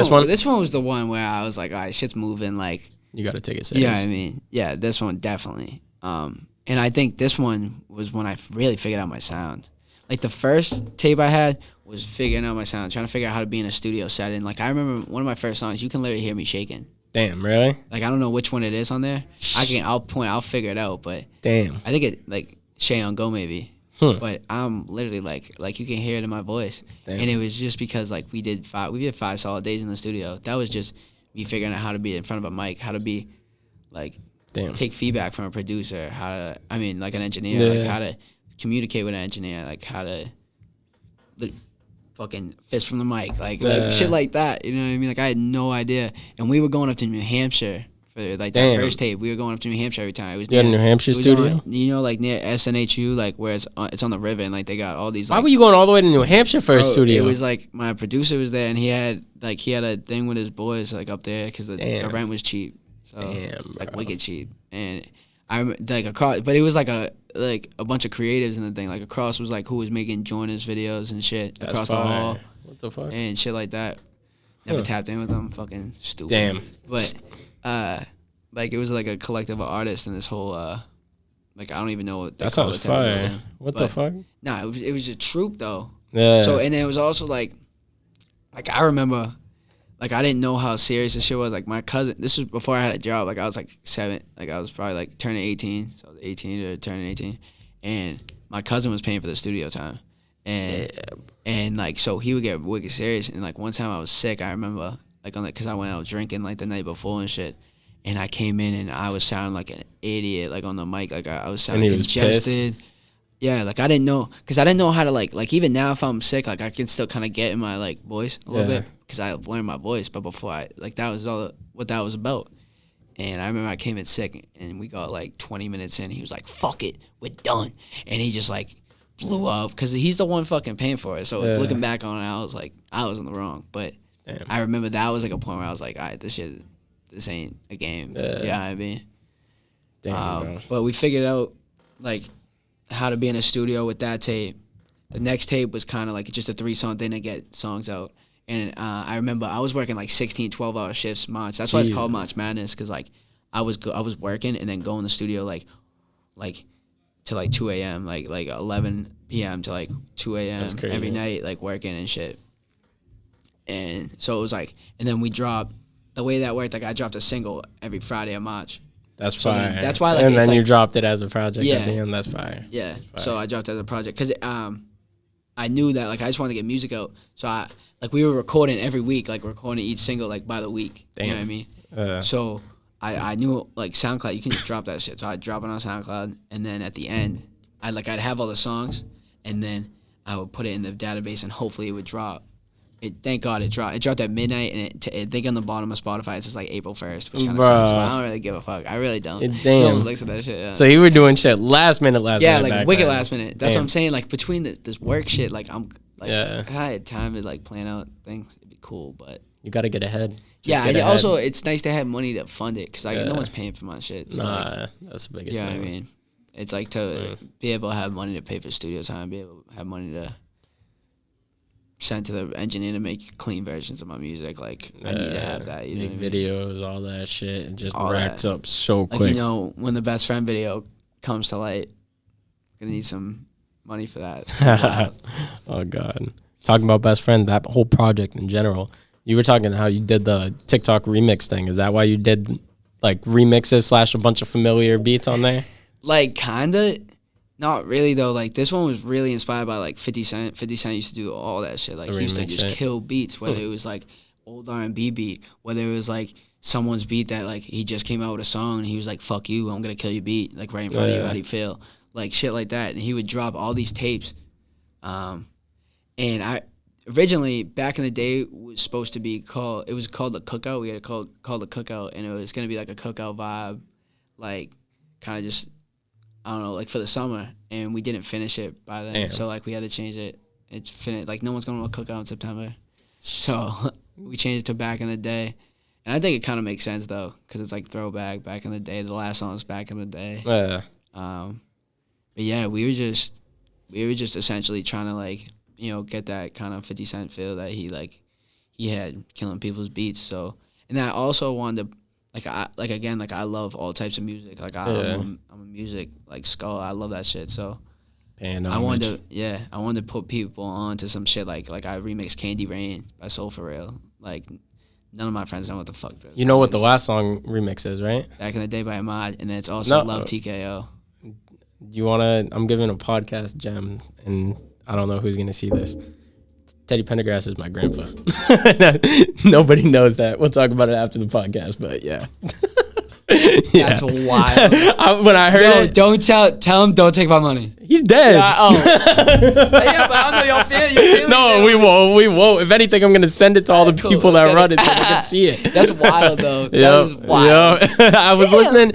one was the one where I was like, all right, shit's moving. Like You got to take it serious. yeah, I mean, yeah, this one definitely. And I think this one was when I really figured out my sound. Like the first tape I had was figuring out my sound, trying to figure out how to be in a studio setting. Like I remember one of my first songs, you can literally hear me shaking. Damn, really? Like I don't know which one it is on there. I'll figure it out, but damn, I think it like Shea on Go maybe. But I'm literally like you can hear it in my voice. Damn. And it was just because like we did 5 solid days in the studio. That was just me figuring out how to be in front of a mic, how to be like damn, take feedback from a producer, like an engineer, yeah. like how to communicate with an engineer, like how to fucking fist from the mic, like shit like that. You know what I mean? Like I had no idea. And we were going up to New Hampshire for like that first tape. We were going up to New Hampshire every time. It was you had a New Hampshire studio? Like near SNHU, like where it's on the river, and like they got all these. Why like, were you going all the way to New Hampshire for a studio? It was like my producer was there, and he had a thing with his boys like up there because the rent was cheap. So like wicked cheap. And I'm like across, but it was like a bunch of creatives in the thing. Like across was like who was making Jonas videos and shit. That's across fire. the hall. What the fuck? And shit like that. Never tapped in with them. Fucking stupid. Damn. But like it was like a collective of artists in this whole like I don't even know what they that call sounds it. fire. What the fuck? Nah, it was a troupe though. Yeah. So and it was also like I remember. Like, I didn't know how serious this shit was. Like, my cousin, this was before I had a job. Like, I was, like, 7. Like, I was probably, like, turning 18. So, I was 18 to turning 18. And my cousin was paying for the studio time. And like, so he would get wicked serious. And, like, one time I was sick, I remember, like, because I went out drinking, like, the night before and shit. And I came in and I was sounding like an idiot, like, on the mic. Like, I was sounding congested. Yeah, like, I didn't know. Because I didn't know how to, like, even now if I'm sick, like, I can still kind of get in my, like, voice a little bit. Because I learned my voice, but before that was all what that was about. And I remember I came in sick, and we got like 20 minutes in. He was like, "Fuck it, we're done," and he just like blew up because he's the one fucking paying for it. So looking back on it, I was like, I was in the wrong. But I remember that was like a point where I was like, all right, this ain't a game. Yeah, I mean, damn, but we figured out like how to be in a studio with that tape. The next tape was kind of like just a 3-song thing to get songs out. And I remember I was working like 16, 12-hour shifts March. That's why it's called March Madness, because like I was working and then go in the studio like to like 2 a.m. like 11 p.m. to like 2 a.m. every night, like working and shit. And so it was like, and then we dropped, the way that worked, like I dropped a single every Friday of March. That's fire. That's why, like, and then like, you dropped it as a project at the end. That's fire. Yeah. That's fire. So I dropped it as a project because I knew that like I just wanted to get music out. So we were recording every week, like recording each single like by the week. Damn. You know what I mean? So I knew like SoundCloud, you can just drop that shit. So I'd drop it on SoundCloud, and then at the end, I'd have all the songs, and then I would put it in the database, and hopefully it would drop. Thank God it dropped. It dropped at midnight, and I think on the bottom of Spotify it says like April 1st, which kind of sucks. But I don't really give a fuck. I really don't. Damn. No one looks at that shit. Yeah. So you were doing shit last minute. Yeah, like wicked last minute. That's what I'm saying. Like between this work shit, like I'm like if I had time to like plan out things, it'd be cool. But you got to get ahead. Also it's nice to have money to fund it, because like no one's paying for my shit. So that's the biggest thing. You know what I mean? It's like to be able to have money to pay for studio time, be able to have money to send to the engineer to make clean versions of my music. Like I need to have that. You know, make videos, all that shit, and just racks up so quick. Like, you know, when the Best Friend video comes to light, I'm gonna need some money for that. Oh God, talking about Best Friend, that whole project in general. You were talking how you did the TikTok remix thing. Is that why you did like remixes / a bunch of familiar beats on there? Like kinda. Not really though. Like this one was really inspired by like 50 Cent. 50 Cent used to do all that shit. Like he used to just kill beats, whether it was like old R&B beat, whether it was like someone's beat that like he just came out with a song and he was like, "Fuck you, I'm gonna kill your beat," like right in front of you. How do you feel? Like shit like that. And he would drop all these tapes. And I originally back in the day was supposed to be called. It was called The Cookout. We had it called The Cookout, and it was gonna be like a cookout vibe, like kind of just, I don't know, like for the summer, and we didn't finish it by then. Damn. So like we had to change it. It's finished. Like no one's going to a cookout in September, so we changed it to Back in the Day, and I think it kind of makes sense though, because it's like throwback, back in the day. The last song was Back in the Day. Yeah. But yeah, we were just essentially trying to like, you know, get that kind of 50 Cent feel that he had killing people's beats. So, and I also wanted to. I love all types of music. Like I'm a music like skull. I love that shit. So I wanted to put people on to some shit like I remixed Candy Rain by Soul For Real. Like none of my friends know what the fuck this. You know what the last song remix is, right? Back in the Day by Ahmad, and then it's also Love TKO. Do you wanna? I'm giving a podcast gem, and I don't know who's gonna see this. Teddy Pendergrass is my grandpa. Nobody knows that. We'll talk about it after the podcast, but yeah. That's wild. When I heard it, don't tell him don't take my money. He's dead. Yeah, but I don't know y'all feel. No, we won't. If anything, I'm gonna send it to all the people that run it so they can see it. That's wild though. That was wild. I was listening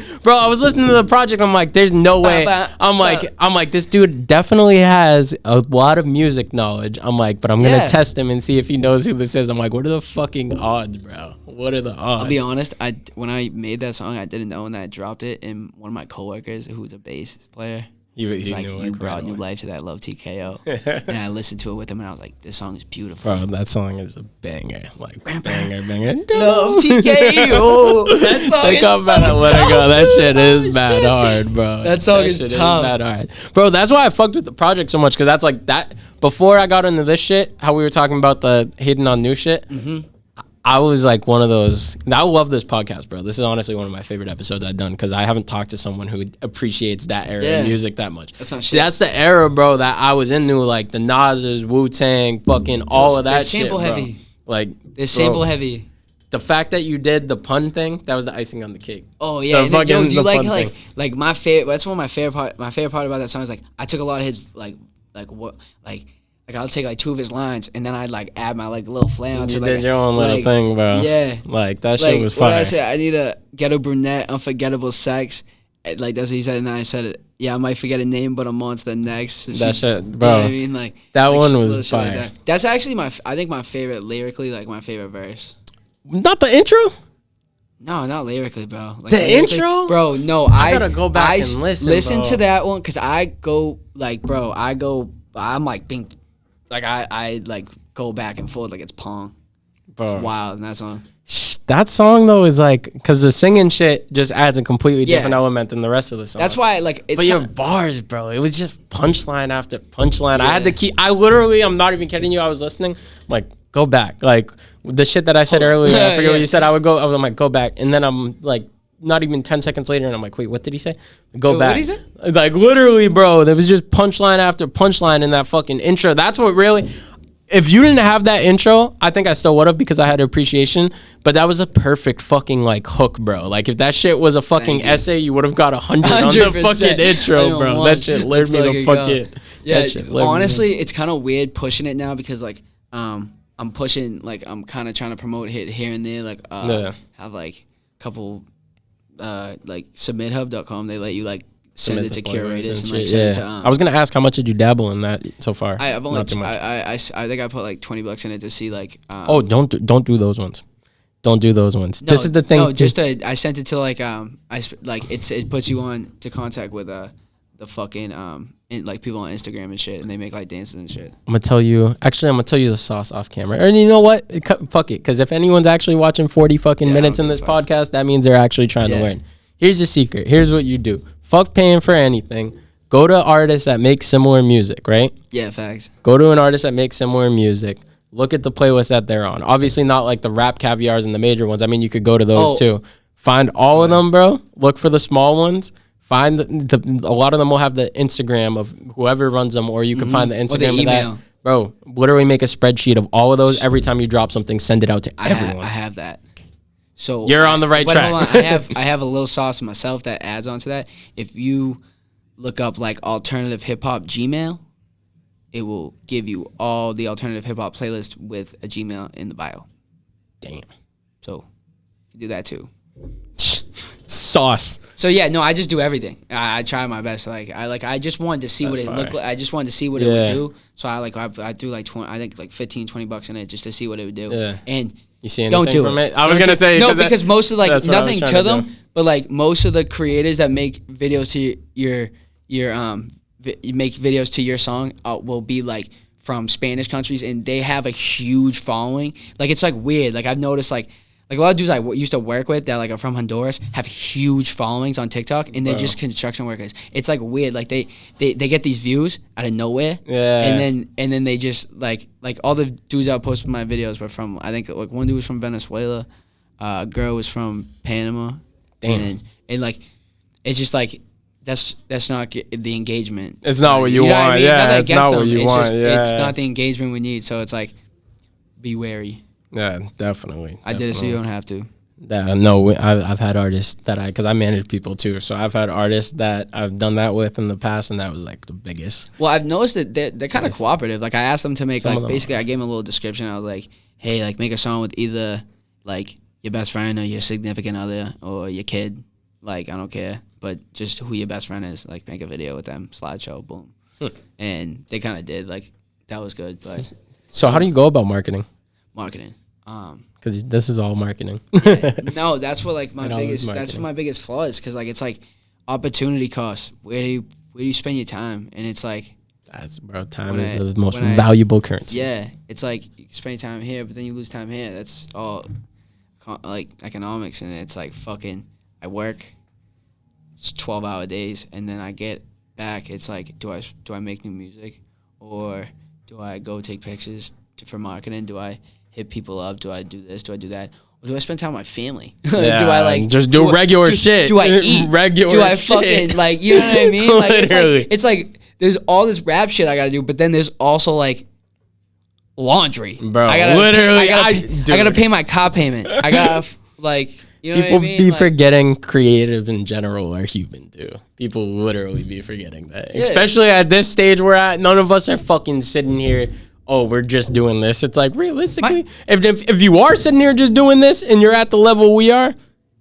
to the project. I'm like, there's no way. I'm like, this dude definitely has a lot of music knowledge. I'm like, but I'm gonna test him and see if he knows who this is. I'm like, what are the fucking odds, bro? What are the odds? I'll be honest. When I made that song, I didn't know, and I dropped it, and one of my coworkers, who's a bass player, he's like, you brought new life to that Love TKO. And I listened to it with him, and I was like, this song is beautiful. Bro, that song is a banger. Like, banger. Love TKO. That song is so tough. That shit is bad hard, bro. That song is tough. Bad hard. Bro, that's why I fucked with the project so much, because that's like that. Before I got into this shit, how we were talking about the hating on new shit, I was like one of those. I love this podcast, bro. This is honestly one of my favorite episodes I've done, because I haven't talked to someone who appreciates that era of music that much. That's not shit. That's the era, bro, that I was into, like the Nas's, Wu-Tang, fucking all of that shit, sample heavy. Like, they're sample heavy. The fact that you did the pun thing, that was the icing on the cake. Oh yeah, do you like my favorite? That's one of my favorite part. My favorite part about that song is like I took a lot of his like I'll take like 2 of his lines, and then I'd like add my like little flair onto it. You did your own little thing, bro. Yeah. Like that shit was fire. What I said, I need a ghetto brunette, unforgettable sex. Like that's what he said, and I said it. Yeah, I might forget a name, but I'm on to the next. That shit, bro. You know what I mean? Like that one was fire. Like that's actually I think my favorite lyrically, like my favorite verse. Not the intro? No, not lyrically, bro. Like, the intro? Bro, no. I gotta go back and listen to that one, because I go, like, bro, I'm like being... Like I like go back and forth like it's Pong. Bro. Wild in that song. That song though is like, because the singing shit just adds a completely different element than the rest of the song. That's why like it's. But your bars, bro, it was just punchline after punchline. I had to keep. I literally, I'm not even kidding you. I was listening. I'm like, go back. Like the shit that I said earlier. I forget what you said. I was like, go back, and then I'm like, not even 10 seconds later, and I'm like, wait, what did he say? Go back. What did he say? Like literally, bro, there was just punchline after punchline in that fucking intro. That's what really. If you didn't have that intro, I think I still would have because I had appreciation. But that was a perfect fucking like hook, bro. Like if that shit was a fucking essay, you would have got 100 on the fucking intro, bro. That shit lured me the fuck in. Yeah, honestly, it's kind of weird pushing it now because like I'm pushing like I'm kind of trying to promote it here and there. Like have like a couple like submithub.com. They let you like send it to curators and like send it to. I was gonna ask how much did you dabble in that so far? I've only I think I put like $20 in it to see like. Don't do those ones. Don't do those ones. No, this is the thing. No, just I sent it to like it puts you on to contact with the fucking like people on Instagram and shit, and they make like dances and shit. I'm gonna tell you the sauce off camera. And you know what? Fuck it, because if anyone's actually watching 40 fucking minutes in this podcast, that means they're actually trying to learn. Here's the secret. Here's what you do. Fuck paying for anything. Go to artists that make similar music, right? Yeah, facts. Go to an artist that makes similar music. Look at the playlist that they're on. Obviously not like the rap caviars and the major ones. I mean, you could go to those too. Find all of them, bro. Look for the small ones. Find a lot of them will have the Instagram of whoever runs them, or you can find the Instagram of that. Bro, literally make a spreadsheet of all of those. Every time you drop something, send it out to everyone. I have that. So you're on the right track. Hold on. I have a little sauce myself that adds on to that. If you look up like alternative hip hop Gmail, it will give you all the alternative hip hop playlist with a Gmail in the bio. Damn. So you do that too. Sauce. So yeah, no, I just do everything. I try my best. I just wanted to see what it looked like. I just wanted to see what it would do. So I threw like 20, I think like $15-$20 in it just to see what it would do. Yeah. And you see anything from it? I was gonna say no, because most of like nothing to them, but like most of the creators that make videos to your make videos to your song will be like from Spanish countries, and they have a huge following. Like it's like weird. Like I've noticed like a lot of dudes I used to work with that like are from Honduras have huge followings on TikTok, and they're just construction workers. It's like weird. Like they get these views out of nowhere, and then they just like all the dudes that posted my videos were from, I think like one dude was from Venezuela, a girl was from Panama. Damn. And like it's just like that's not the engagement. It's not what you want. What I mean? Yeah, it's not what you want. It's not the engagement we need. So it's like be wary. Yeah, definitely. I did it so you don't have to. Yeah, no, I've had artists that because I manage people too, so I've had artists that I've done that with in the past, and that was like the biggest. Well, I've noticed that they're kind of cooperative. Like I asked them to make like basically I gave them a little description. I was like, hey, like make a song with either like your best friend or your significant other or your kid. Like I don't care, but just who your best friend is. Like make a video with them, slideshow, boom. And they kind of did. Like that was good. But so how do you go about marketing? Because this is all marketing. No, that's what like my biggest. That's what my biggest flaw is. Because like it's like opportunity cost. Where do you spend your time? And it's like time is the most valuable currency. Yeah, it's like you spend time here, but then you lose time here. That's all like economics, and it's like fucking. I work. It's 12-hour days, and then I get back. It's like, do I make new music, or do I go take pictures for marketing? Do I hit people up? Do I do this? Do I do that? Or do I spend time with my family? Yeah, do I like just do regular shit? Do I eat regular? Do I fucking like you know what I mean? Like it's like there's all this rap shit I gotta do, but then there's also like laundry, bro. I gotta pay my car payment. I gotta like you know people what I mean? Be forgetting creative in general are human too. People literally be forgetting that, especially at this stage we're at. None of us are fucking sitting here. Oh, we're just doing this. It's like realistically, if you are sitting here just doing this and you're at the level we are,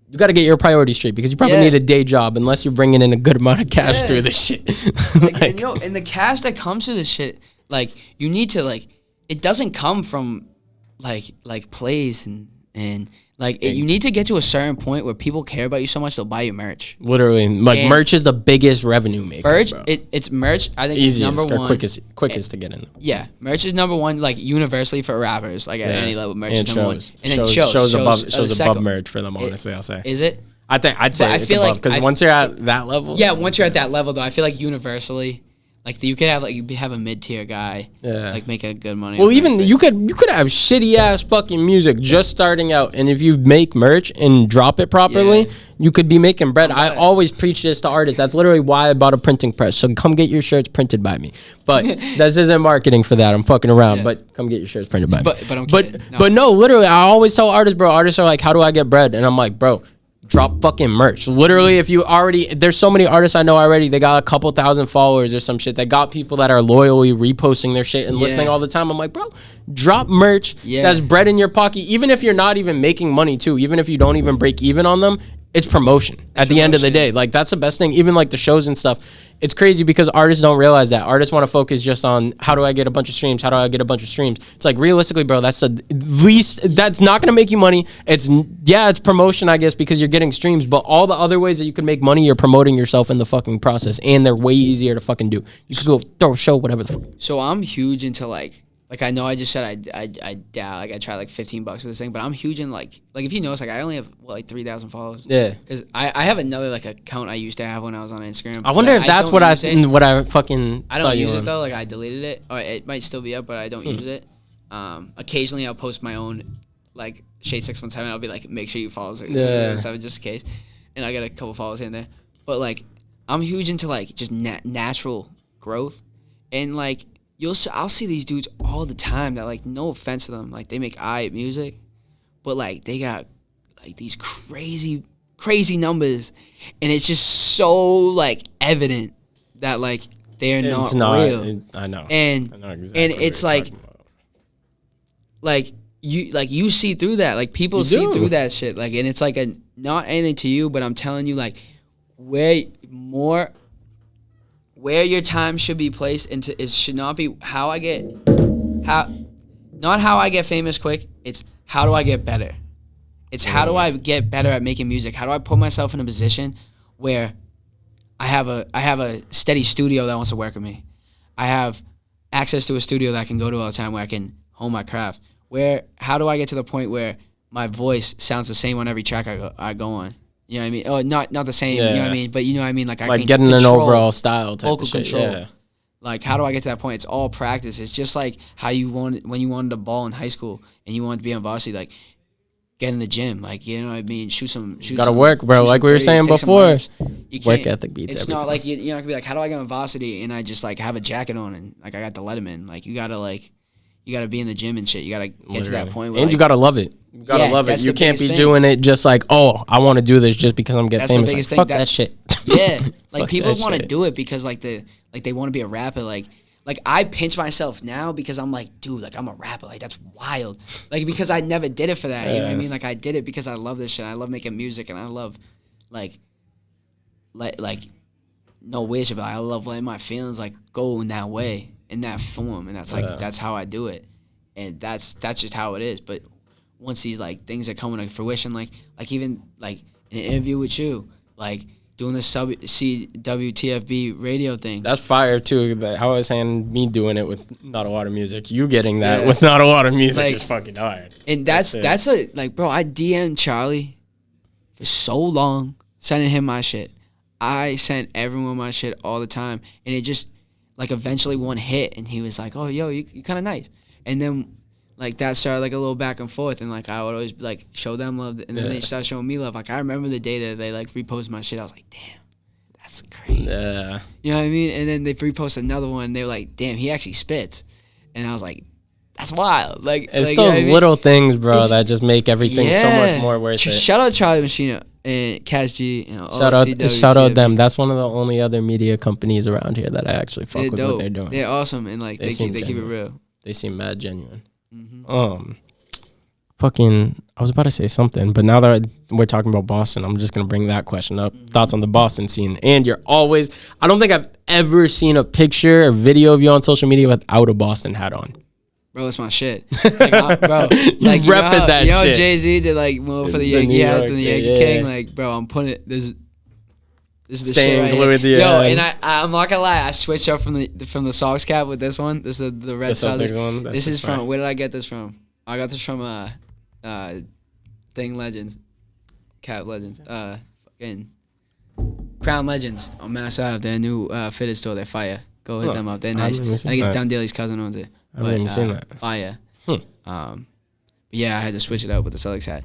you got to get your priorities straight because you probably need a day job unless you're bringing in a good amount of cash through this shit. And, and the cash that comes through this shit, like you need to like, it doesn't come from like plays and And like you need to get to a certain point where people care about you so much they'll buy you merch. Literally, like and merch is the biggest revenue maker. Merch, bro. It's merch. I think easiest it's number or one, quickest to get in. Yeah, merch is number one, like universally for rappers, like at any level. Merch and is number one, and then shows above merch for them. Honestly, I'll say. Is it? I'd say it's above because once you're at that level. Yeah, once you're at that level, though, I feel like universally. Like you could have a mid-tier guy, like make a good money. Well, even you could have shitty ass fucking music just starting out, and if you make merch and drop it properly, you could be making bread. I always preach this to artists. That's literally why I bought a printing press. So come get your shirts printed by me. But this isn't marketing for that. I'm fucking around. But come get your shirts printed by me. But I'm kidding. But no, literally, I always tell artists, bro. Artists are like, how do I get bread? And I'm like, bro, drop fucking merch. Literally, if you already, there's so many artists I know already, they got a couple thousand followers or some shit. They got people that are loyally reposting their shit and listening all the time. I'm like, bro, drop merch that's bread in your pocket. Even if you're not even making money too, even if you don't even break even on them, it's promotion at the end of the day. Like that's the best thing. Even like the shows and stuff. It's crazy because artists don't realize that. Artists want to focus just on how do I get a bunch of streams? How do I get a bunch of streams? It's like realistically, bro, that's the least, that's not going to make you money. It's promotion, I guess, because you're getting streams, but all the other ways that you can make money, you're promoting yourself in the fucking process, and they're way easier to fucking do. You could go throw a show, whatever the fuck. So I'm huge into like I know I just said I tried like $15 for this thing, but I'm huge in like if you notice, like I only have like 3,000 followers. Yeah. Because I have another like account I used to have when I was on Instagram. I wonder if that's what I fucking I don't use it though. Like I deleted it, or it might still be up, but I don't use it. Occasionally I'll post my own like Shea 617. I'll be like, make sure you follow 617 just in case, and I get a couple followers here and there. But like I'm huge into like just natural growth, and like. I'll see these dudes all the time that, like, no offense to them, like, they make music, but, like, they got, like, these crazy numbers, and it's just so, like, evident that, like, they're not real. I know. And, I know exactly and it's, like, you see through that. Like, people see through that shit. Like, and it's, like, not anything to you, but I'm telling you, like, where your time should be placed into it should not be not how I get famous quick. It's how do I get better. It's how do I get better at making music. How do I put myself in a position where I have a steady studio that wants to work with me. I have access to a studio that I can go to all the time where I can hone my craft. How do I get to the point where my voice sounds the same on every track I go on? You know what I mean? Oh, not the same. You know what I mean? But you know what I mean? Like I can getting an overall style type vocal of shit. control. Yeah. Like how do I get to that point? It's all practice. It's just like how you wanted when you wanted to ball in high school and you wanted to be on varsity. Like get in the gym. Like you know what I mean? Gotta work, bro. Like we were saying before. Work ethic beats. It's everything. not like you're not gonna be like, how do I get on varsity and I just like have a jacket on and like I got the Letterman. Like you gotta be in the gym and shit. You gotta get to that point where you gotta love it. You gotta love it. You can't be doing it just like, oh, I want to do this just because I'm getting famous. Like, fuck that shit. Yeah, like people want to do it because like they want to be a rapper. Like I pinch myself now because I'm like, dude, like I'm a rapper. Like that's wild. Like because I never did it for that. You know what I mean? Like I did it because I love this shit. I love making music and I love like no wish about it. I love letting my feelings like go in that way, in that form, and that's like that's how I do it, and that's just how it is. But once these like things are coming to fruition, like even like in an interview with you, like doing this WTFB radio thing. That's fire too. How I was saying, me doing it with Not a Lot of Music, you getting that with Not a Lot of Music like, is fucking hard. And that's a like, bro. I DM'd Charlie for so long, sending him my shit. I sent everyone my shit all the time, and it just like eventually one hit, and he was like, "Oh, yo, you kind of nice," and then. Like, that started, like, a little back and forth, and, like, I would always, like, show them love, and then they start showing me love. Like, I remember the day that they, like, reposted my shit. I was like, damn, that's crazy. Yeah. You know what I mean? And then they reposted another one, and they were like, damn, he actually spits. And I was like, that's wild. Like, it's those little things, bro, that just make everything so much more worth it. Shout out Charlie Machina and Cash G. You know, shout out them. That's one of the only other media companies around here that I actually fuck with what they're doing. They're awesome, and, like, they keep it real. They seem mad genuine. Mm-hmm. I was about to say something, but now that we're talking about Boston, I'm just gonna bring that question up. Mm-hmm. Thoughts on the Boston scene? And I don't think I've ever seen a picture or video of you on social media without a Boston hat on. Bro, it's my shit. Like, bro, like repping that shit. Jay-Z did like more for the Yankee hat than the Yankee King. Like, bro, I'm putting it. This is the shit right here. Yo, and I'm not gonna lie, I switched up from the Sox cap with this one. This is the Red Sox one. This is from, where did I get this from? I got this from Thing Legends, Cap Legends, fucking Crown Legends on Mass Ave. Their new fitted store. They're fire. Go hit them up. They're nice. I think it's Don Daly's cousin owns it. I haven't even seen that. Fire. But yeah, I had to switch it up with the Celtics hat.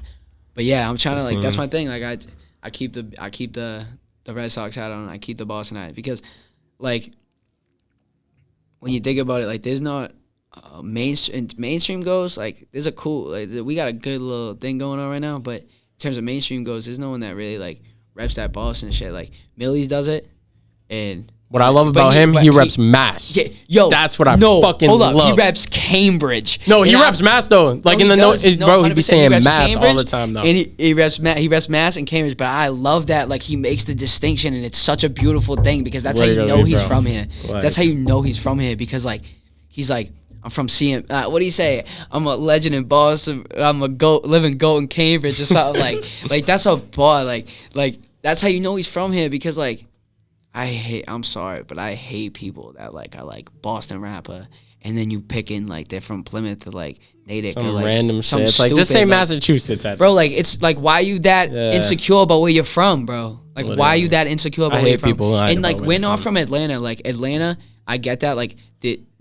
But yeah, I'm trying to like, that's my thing. Like I keep the Red Sox hat on. I keep the Boston hat because, like, when you think about it, like, there's not mainstream goes, like, there's a cool, like, we got a good little thing going on right now. But in terms of mainstream goes, there's no one that really like reps that Boston shit. Like Millie's does it, and what I love about him, he reps Mass. Yeah, yo, that's what I fucking love. He reps Cambridge. No, he reps Mass though. Like in the note, bro, he'd be saying Mass all the time though. And he reps Mass and Cambridge. But I love that, like, he makes the distinction, and it's such a beautiful thing because that's how you know he's from here. That's how you know he's from here because, like, he's like, I'm from CM. What do you say? I'm a legend in Boston. I'm a living goat in Cambridge or something like that's a bar. Like that's how you know he's from here because, like, I'm sorry, but I hate people that like are like Boston rapper and then you picking like they're from Plymouth to like Natick some or like random shit. It's like, just say like, Massachusetts. Bro, like, it's like, why are you that insecure about where you're from, bro? Like, literally. Why are you that insecure about where you're from? And like, we're not from Atlanta. Like, Atlanta, I get that. Like,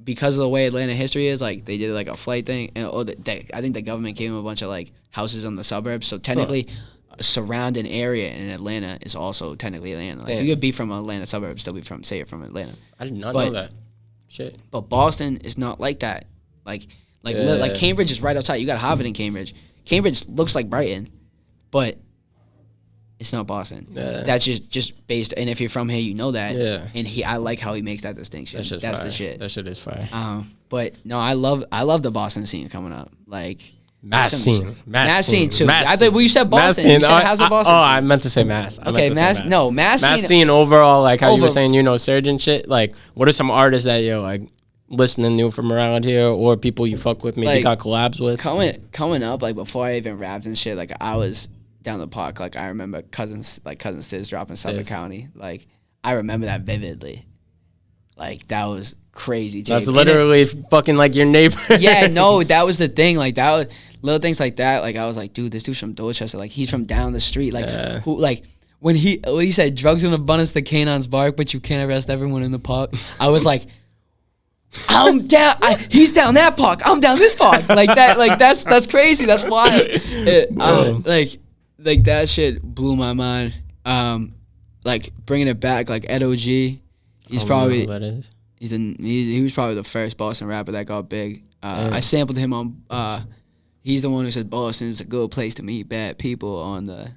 because of the way Atlanta history is, like, they did like a flight thing, and I think the government gave them a bunch of like houses on the suburbs. So technically, surrounding area in Atlanta is also technically Atlanta. Like, you could be from Atlanta suburbs, still be from from Atlanta. I did not know that. Shit. But Boston is not like that. Like Cambridge is right outside. You got Harvard in Cambridge. Cambridge looks like Brighton, but it's not Boston. Yeah. That's just based. And if you're from here, you know that. Yeah. And I like how he makes that distinction. That's the shit. That shit is fire. But no, I love the Boston scene coming up. Like. Mass scene too. I thought you said Boston. You said how's the Boston scene? I meant to say Mass. Okay, Mass. No, Mass scene overall, like how you were saying, Surgeon shit. Like, what are some artists that like listening new from around here, or people you fuck with, maybe got collabs with? Coming up, like before I even rapped and shit, like I was down the park. Like I remember cousin Stiz dropping Suffolk County. Like I remember that vividly. Like that was crazy. That's literally fucking like your neighbor. Yeah, no, that was the thing. Like that was little things like that. Like I was like, dude, this dude's from Dorchester. Like he's from down the street. Like who? Like when he said drugs in abundance, the canines bark, but you can't arrest everyone in the park. I was like, I'm down. He's down that park. I'm down this park. Like that. Like that's crazy. That's wild. Like that shit blew my mind. Like bringing it back. Like Ed O.G. He's probably that is. He was probably the first Boston rapper that got big. I sampled him on. He's the one who said Boston's a good place to meet bad people on the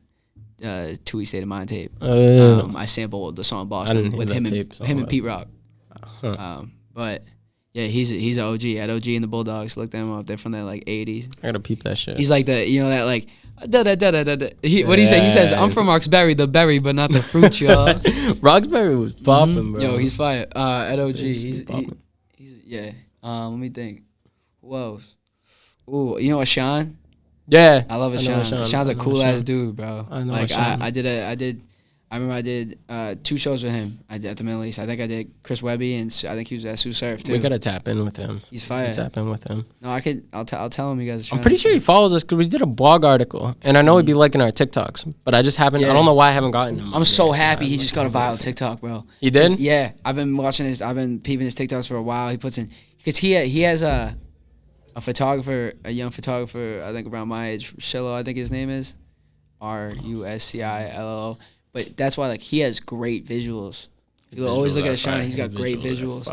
Tui State of Mind tape. I sampled the song Boston with him and Pete Rock. But yeah, he's an OG. At OG and the Bulldogs, look them up. They're from the like 80s. I gotta peep that shit. He's like that like. What he say? He says, "I'm from Roxbury, the berry, but not the fruit, y'all." Roxbury was popping, bro. Yo, he's fire. At OG, he's yeah. Let me think. Who else? Ooh, you know Ashan? Yeah, I love Ashan. Ashan's a cool ass dude, bro. I know. Like I remember I did 2 shows with him. I did at the Middle East. I think I did Chris Webby, and I think he was at Sue Surf too. We gotta tap in with him. He's fire. Tap in with him. No, I'll tell him you guys. I'm pretty sure he follows us because we did a blog article, and I know he'd be liking our TikToks, but I just haven't. I don't know why I haven't gotten him. I'm so happy he just got a viral TikTok, bro. He did? Yeah, I've been watching his. I've been peeping his TikToks for a while. He puts in because he has a young photographer. I think around my age, Shillo, I think his name is, Rusciillo. But that's why, like, he has great visuals. You always look at Sean. He's got great visuals,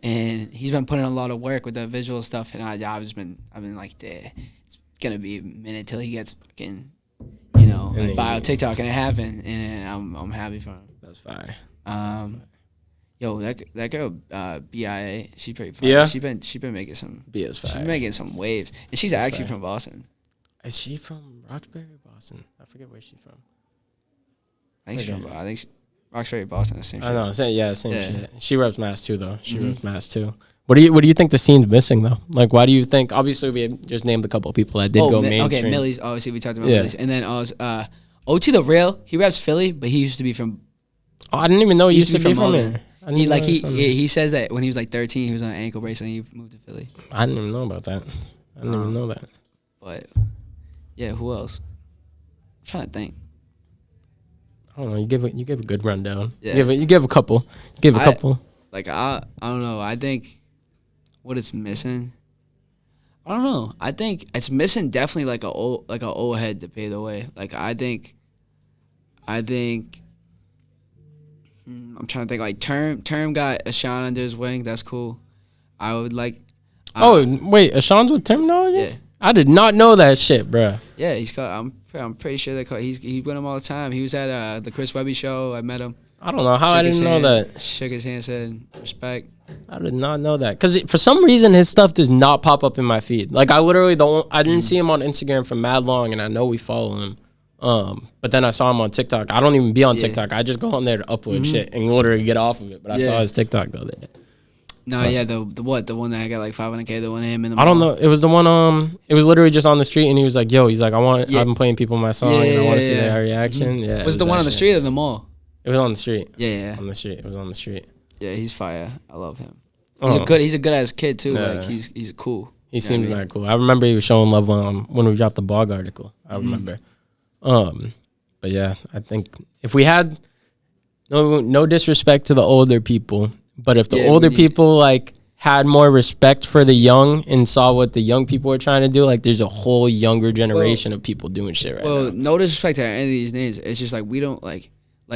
and he's been putting in a lot of work with the visual stuff. And I've been like, it's gonna be a minute till he gets fucking, viral TikTok, and it happened, and I'm happy for him. That's fire. Yo, that girl, BIA, she's pretty fire. Yeah, she been making some. BIA's fire. She's been making some waves, and she's actually from Boston. Is she from Roxbury or Boston? I forget where she's from. I think she's from. Roxbury, Boston, the same shit. I know. Same shit. She reps Mass too, though. She reps Mass too. What do you think the scene's missing though? Like, why do you think? Obviously, we just named a couple of people that did go mainstream. Okay, Millie's. Obviously, we talked about Millie's, and then OT the Real. He raps Philly, but he used to be from. Oh, I didn't even know he used to be from there. He says that when he was like 13, he was on an ankle bracelet and he moved to Philly. I didn't even know about that. I didn't even know that. But yeah, who else? I'm trying to think. I don't know. You give a good rundown. Yeah. You give a couple. Like I don't know. I think what it's missing. I don't know. I think it's missing definitely like a old head to pave the way. Like I think. I'm trying to think. Like Term got Ashawn under his wing. That's cool. I would like. Wait, Ashawn's with Terminology? Yeah. I did not know that shit, bro. Yeah, he's called. I'm pretty sure they call. He win him all the time. He was at the Chris Webby show. I met him. I don't know how I didn't know that. Shook his hand, said respect. I did not know that because for some reason his stuff does not pop up in my feed. Like I literally don't. I didn't see him on Instagram for mad long, and I know we follow him. But then I saw him on TikTok. I don't even be on TikTok. I just go on there to upload shit and literally get off of it. But I saw his TikTok the other day. No, the one that I got like 500K, the one of him in the I don't know. It was the one, it was literally just on the street and he was like, yo, I've been playing people my song and I want to see their reaction. Yeah. Was it the one on the street or the mall? It was on the street. Yeah. On the street. It was on the street. Yeah, he's fire. I love him. He's a good ass kid too. Yeah. Like he's cool. He seemed very cool. I remember he was showing love when we dropped the blog article. I remember. But yeah, I think if we had no disrespect to the older people, but if the older people like had more respect for the young and saw what the young people were trying to do, like there's a whole younger generation of people doing shit right now. Well, no disrespect to any of these names. It's just like we don't like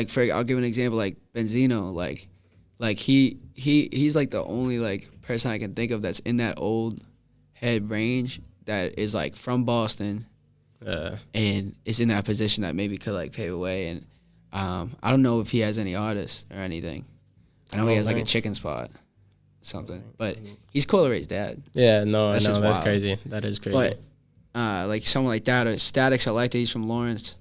for I'll give an example like Benzino, like he's like the only like person I can think of that's in that old head range that is like from Boston. And is in that position that maybe could like pave away, and I don't know if he has any artists or anything. I know he has like a chicken spot, something, but he's Coil Ray's dad. Yeah, no, I know that's crazy. That is crazy. But like someone like that, or Static Selected, he's from Lawrence.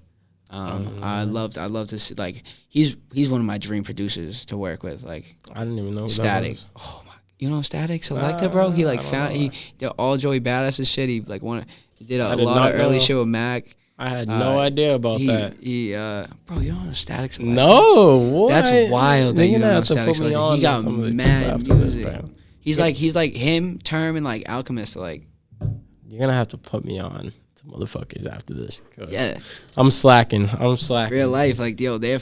I'd love to see like he's one of my dream producers to work with. Like I didn't even know Static. Oh my, you know Static Selected, bro. He like he did all Joey Badass's shit. He like he did a lot of early shit with Mac. I had no idea about that. Bro, you don't know Static Selected? No, what? That's wild that you don't know Static Selected. He got mad music. He's like him, Term, and like Alchemist. Like you're gonna have to put me on to motherfuckers after this. Yeah, I'm slacking. Real life, like yo, they're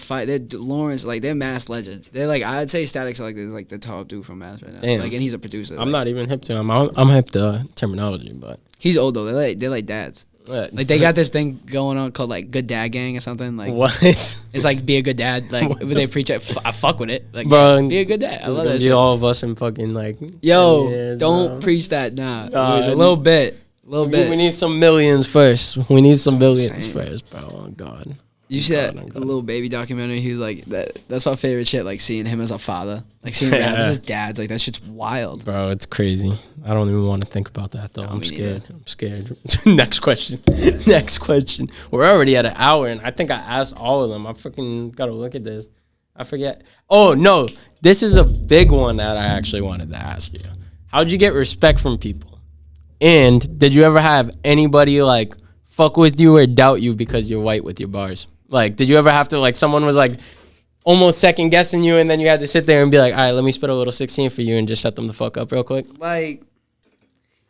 Lawrence, like they're Mass legends. They're like I'd say Static Selected is like the top dude from Mass right now. Damn. Like, and he's a producer. I'm not even hip to him. I'm hip to Terminology, but he's old though. They're like dads. Like they got this thing going on called like Good Dad Gang or something. Like what? It's like be a good dad. Like they preach it. I fuck with it. Like bro, be a good dad. I love that shit. All of us in fucking like. Yo, don't preach that now. A little bit. We need some millions first. We need some billions first, bro. Oh God. You see that little baby documentary? He's like that's my favorite shit. Like seeing him as a father, like seeing him as his dad's. Like that shit's wild, bro. It's crazy. I don't even want to think about that though. I'm scared. I'm scared. Next question. We're already at an hour, and I think I asked all of them. I freaking gotta look at this. I forget. Oh no, this is a big one that I actually wanted to ask you. How'd you get respect from people? And did you ever have anybody like fuck with you or doubt you because you're white with your bars? Like, did you ever have to, like, someone was, like, almost second guessing you and then you had to sit there and be like, all right, let me spit a little 16 for you and just shut them the fuck up real quick? Like,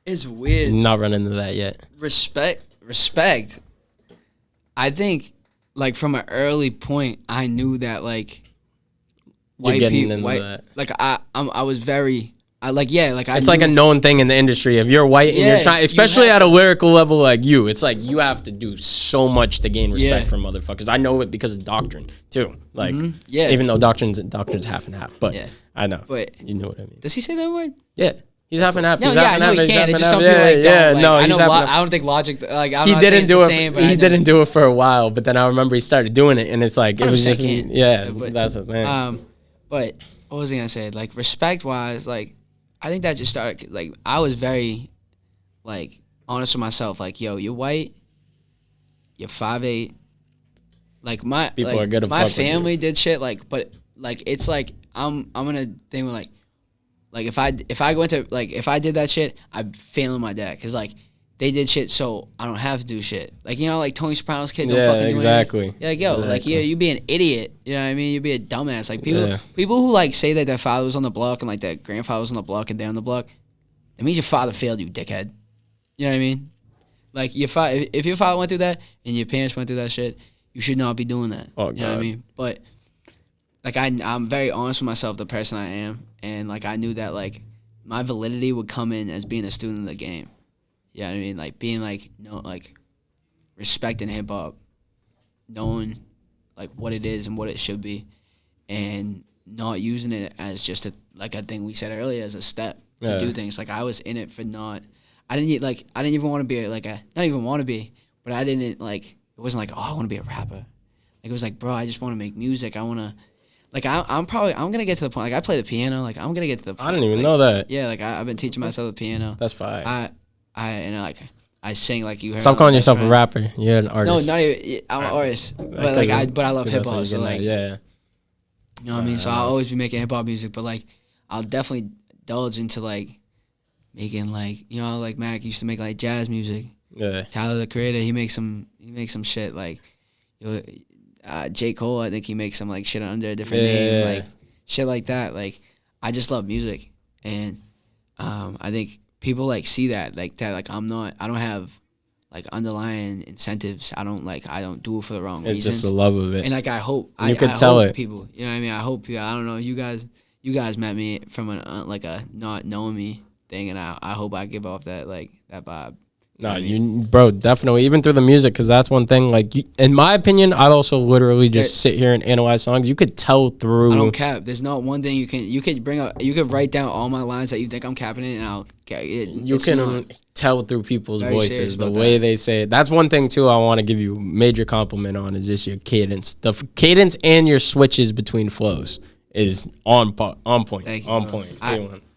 it's weird. Not run into that yet. Respect. I think, like, from an early point, I knew that, like, white people, like, I was very... it's like a known thing in the industry. If you're white and you're trying, especially at a lyrical level like you, it's like you have to do so much to gain respect from motherfuckers. I know it because of doctrine too. Like, even though doctrine's half and half, but I know. But you know what I mean. Does he say that word? Yeah. He's half and half. No, I know he can. It's just some people like don't. No, I know. I don't think Logic. Like I'm not saying it's the same, but he didn't do it for a while. But then I remember he started doing it, and it's like it was just that's the thing. But what was I gonna say? Like respect wise, like. I think that just started, like, I was very, like, honest with myself. Like, yo, you're white, you're 5'8", Like my People are gonna my fuck with you. family did shit like, but like it's like I'm gonna think with like if I go into like if I did that shit, I'm failing my dad because like they did shit so I don't have to do shit. Like you know like Tony Soprano's kid don't fucking do exactly. anything. You're like yo Exactly. like you be an idiot. You know what I mean? You be a dumbass. Like Yeah. people who like say that their father was on the block and like their grandfather was on the block and they're on the block. It means your father failed you, dickhead. You know what I mean? Like if your father went through that and your parents went through that shit, you should not be doing that. Oh, you know what I mean? But like I'm very honest with myself, the person I am, and like I knew that like my validity would come in as being a student of the game. You know what I mean? Like being like respecting hip hop, knowing like what it is and what it should be, and not using it as just a thing we said earlier as a step to do things. Like I was in it for not. I didn't even want to be not even want to be, but I didn't like. It wasn't like, oh, I want to be a rapper. Like it was like, bro, I just want to make music. I want to, like, I'm gonna get to the point. Like I play the piano. Like I'm gonna get to the point. I didn't even like, know that. Yeah, like I've been teaching myself the piano. That's fine. I sing like you heard. Stop calling yourself a rapper. You're an artist. No, not even. I'm an artist, but like I love hip hop. So like, yeah. You know what I mean? So I'll always be making hip hop music, but like I'll definitely indulge into like making like like Mac used to make like jazz music. Yeah. Tyler the Creator, he makes some shit like J. Cole, I think he makes some like shit under a different name, like shit like that. Like I just love music, and I think people like see that like I don't have like underlying incentives. I don't do it for the wrong reasons. It's just the love of it. And like I hope tell hope it. people, you know what I mean? I hope I don't know, you guys met me from a not knowing me thing, and I hope I give off that like that vibe. Bro, definitely. Even through the music, because that's one thing. Like, in my opinion, I also literally just sit here and analyze songs. You could tell through. I don't cap. There's not one thing you could write down all my lines that you think I'm capping in, and I'll get it. You can tell through people's voices, the way they say it. That's one thing too. I want to give you a major compliment on is just your cadence. The cadence and your switches between flows is on point. On point.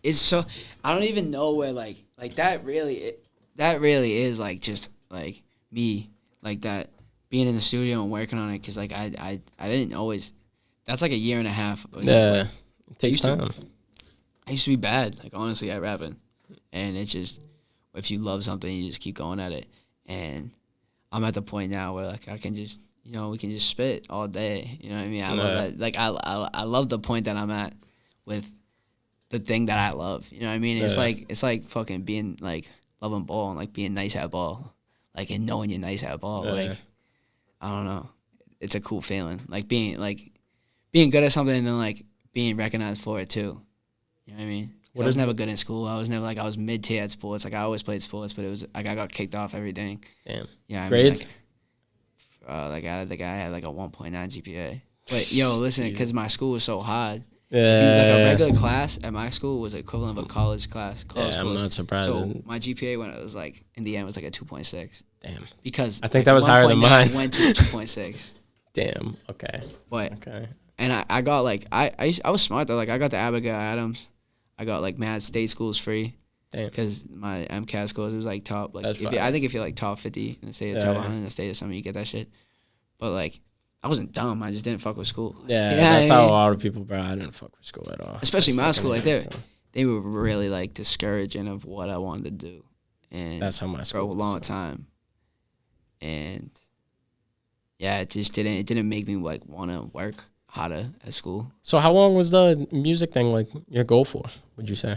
It's so I don't even know where like that really. That really is like just like me, like that being in the studio and working on it, because like I didn't always. That's like a year and a half. Yeah, it takes time. I used to be bad, like honestly, at rapping, and it's just if you love something, you just keep going at it. And I'm at the point now where like I can just we can just spit all day. You know what I mean? I love that. Like I love the point that I'm at with the thing that I love. You know what I mean? It's like fucking being like. Loving ball and like being nice at ball, like and knowing you're nice at ball, like I don't know, it's a cool feeling. Like being good at something and then like being recognized for it too. You know what I mean? I was never good in school. I was never I was mid tier at sports. Like I always played sports, but it was like I got kicked off everything. Damn. Yeah. Grades? I had like a 1.9 GPA. But listen, because my school was so hard. Yeah. Like a regular class at my school was equivalent of a college class. I'm not surprised. So my GPA when it was like in the end was like a 2.6. Damn. Because I think that was higher than mine. I went to a 2.6. Damn. Okay. But and I got like I was smart though. Like I got the Abigail Adams. I got like mad state schools free. Damn. Because my MCAT scores was like top. Like I think if you're like top 50 in the state or top 100 in the state or something, you get that shit. But like. I wasn't dumb. I just didn't fuck with school. Yeah, that's how a lot of people, bro. I didn't fuck with school at all. Especially my school, like they were really like discouraging of what I wanted to do, and that's how my school for a long time. And yeah, it just didn't make me like want to work harder at school. So how long was the music thing like your goal for? Would you say?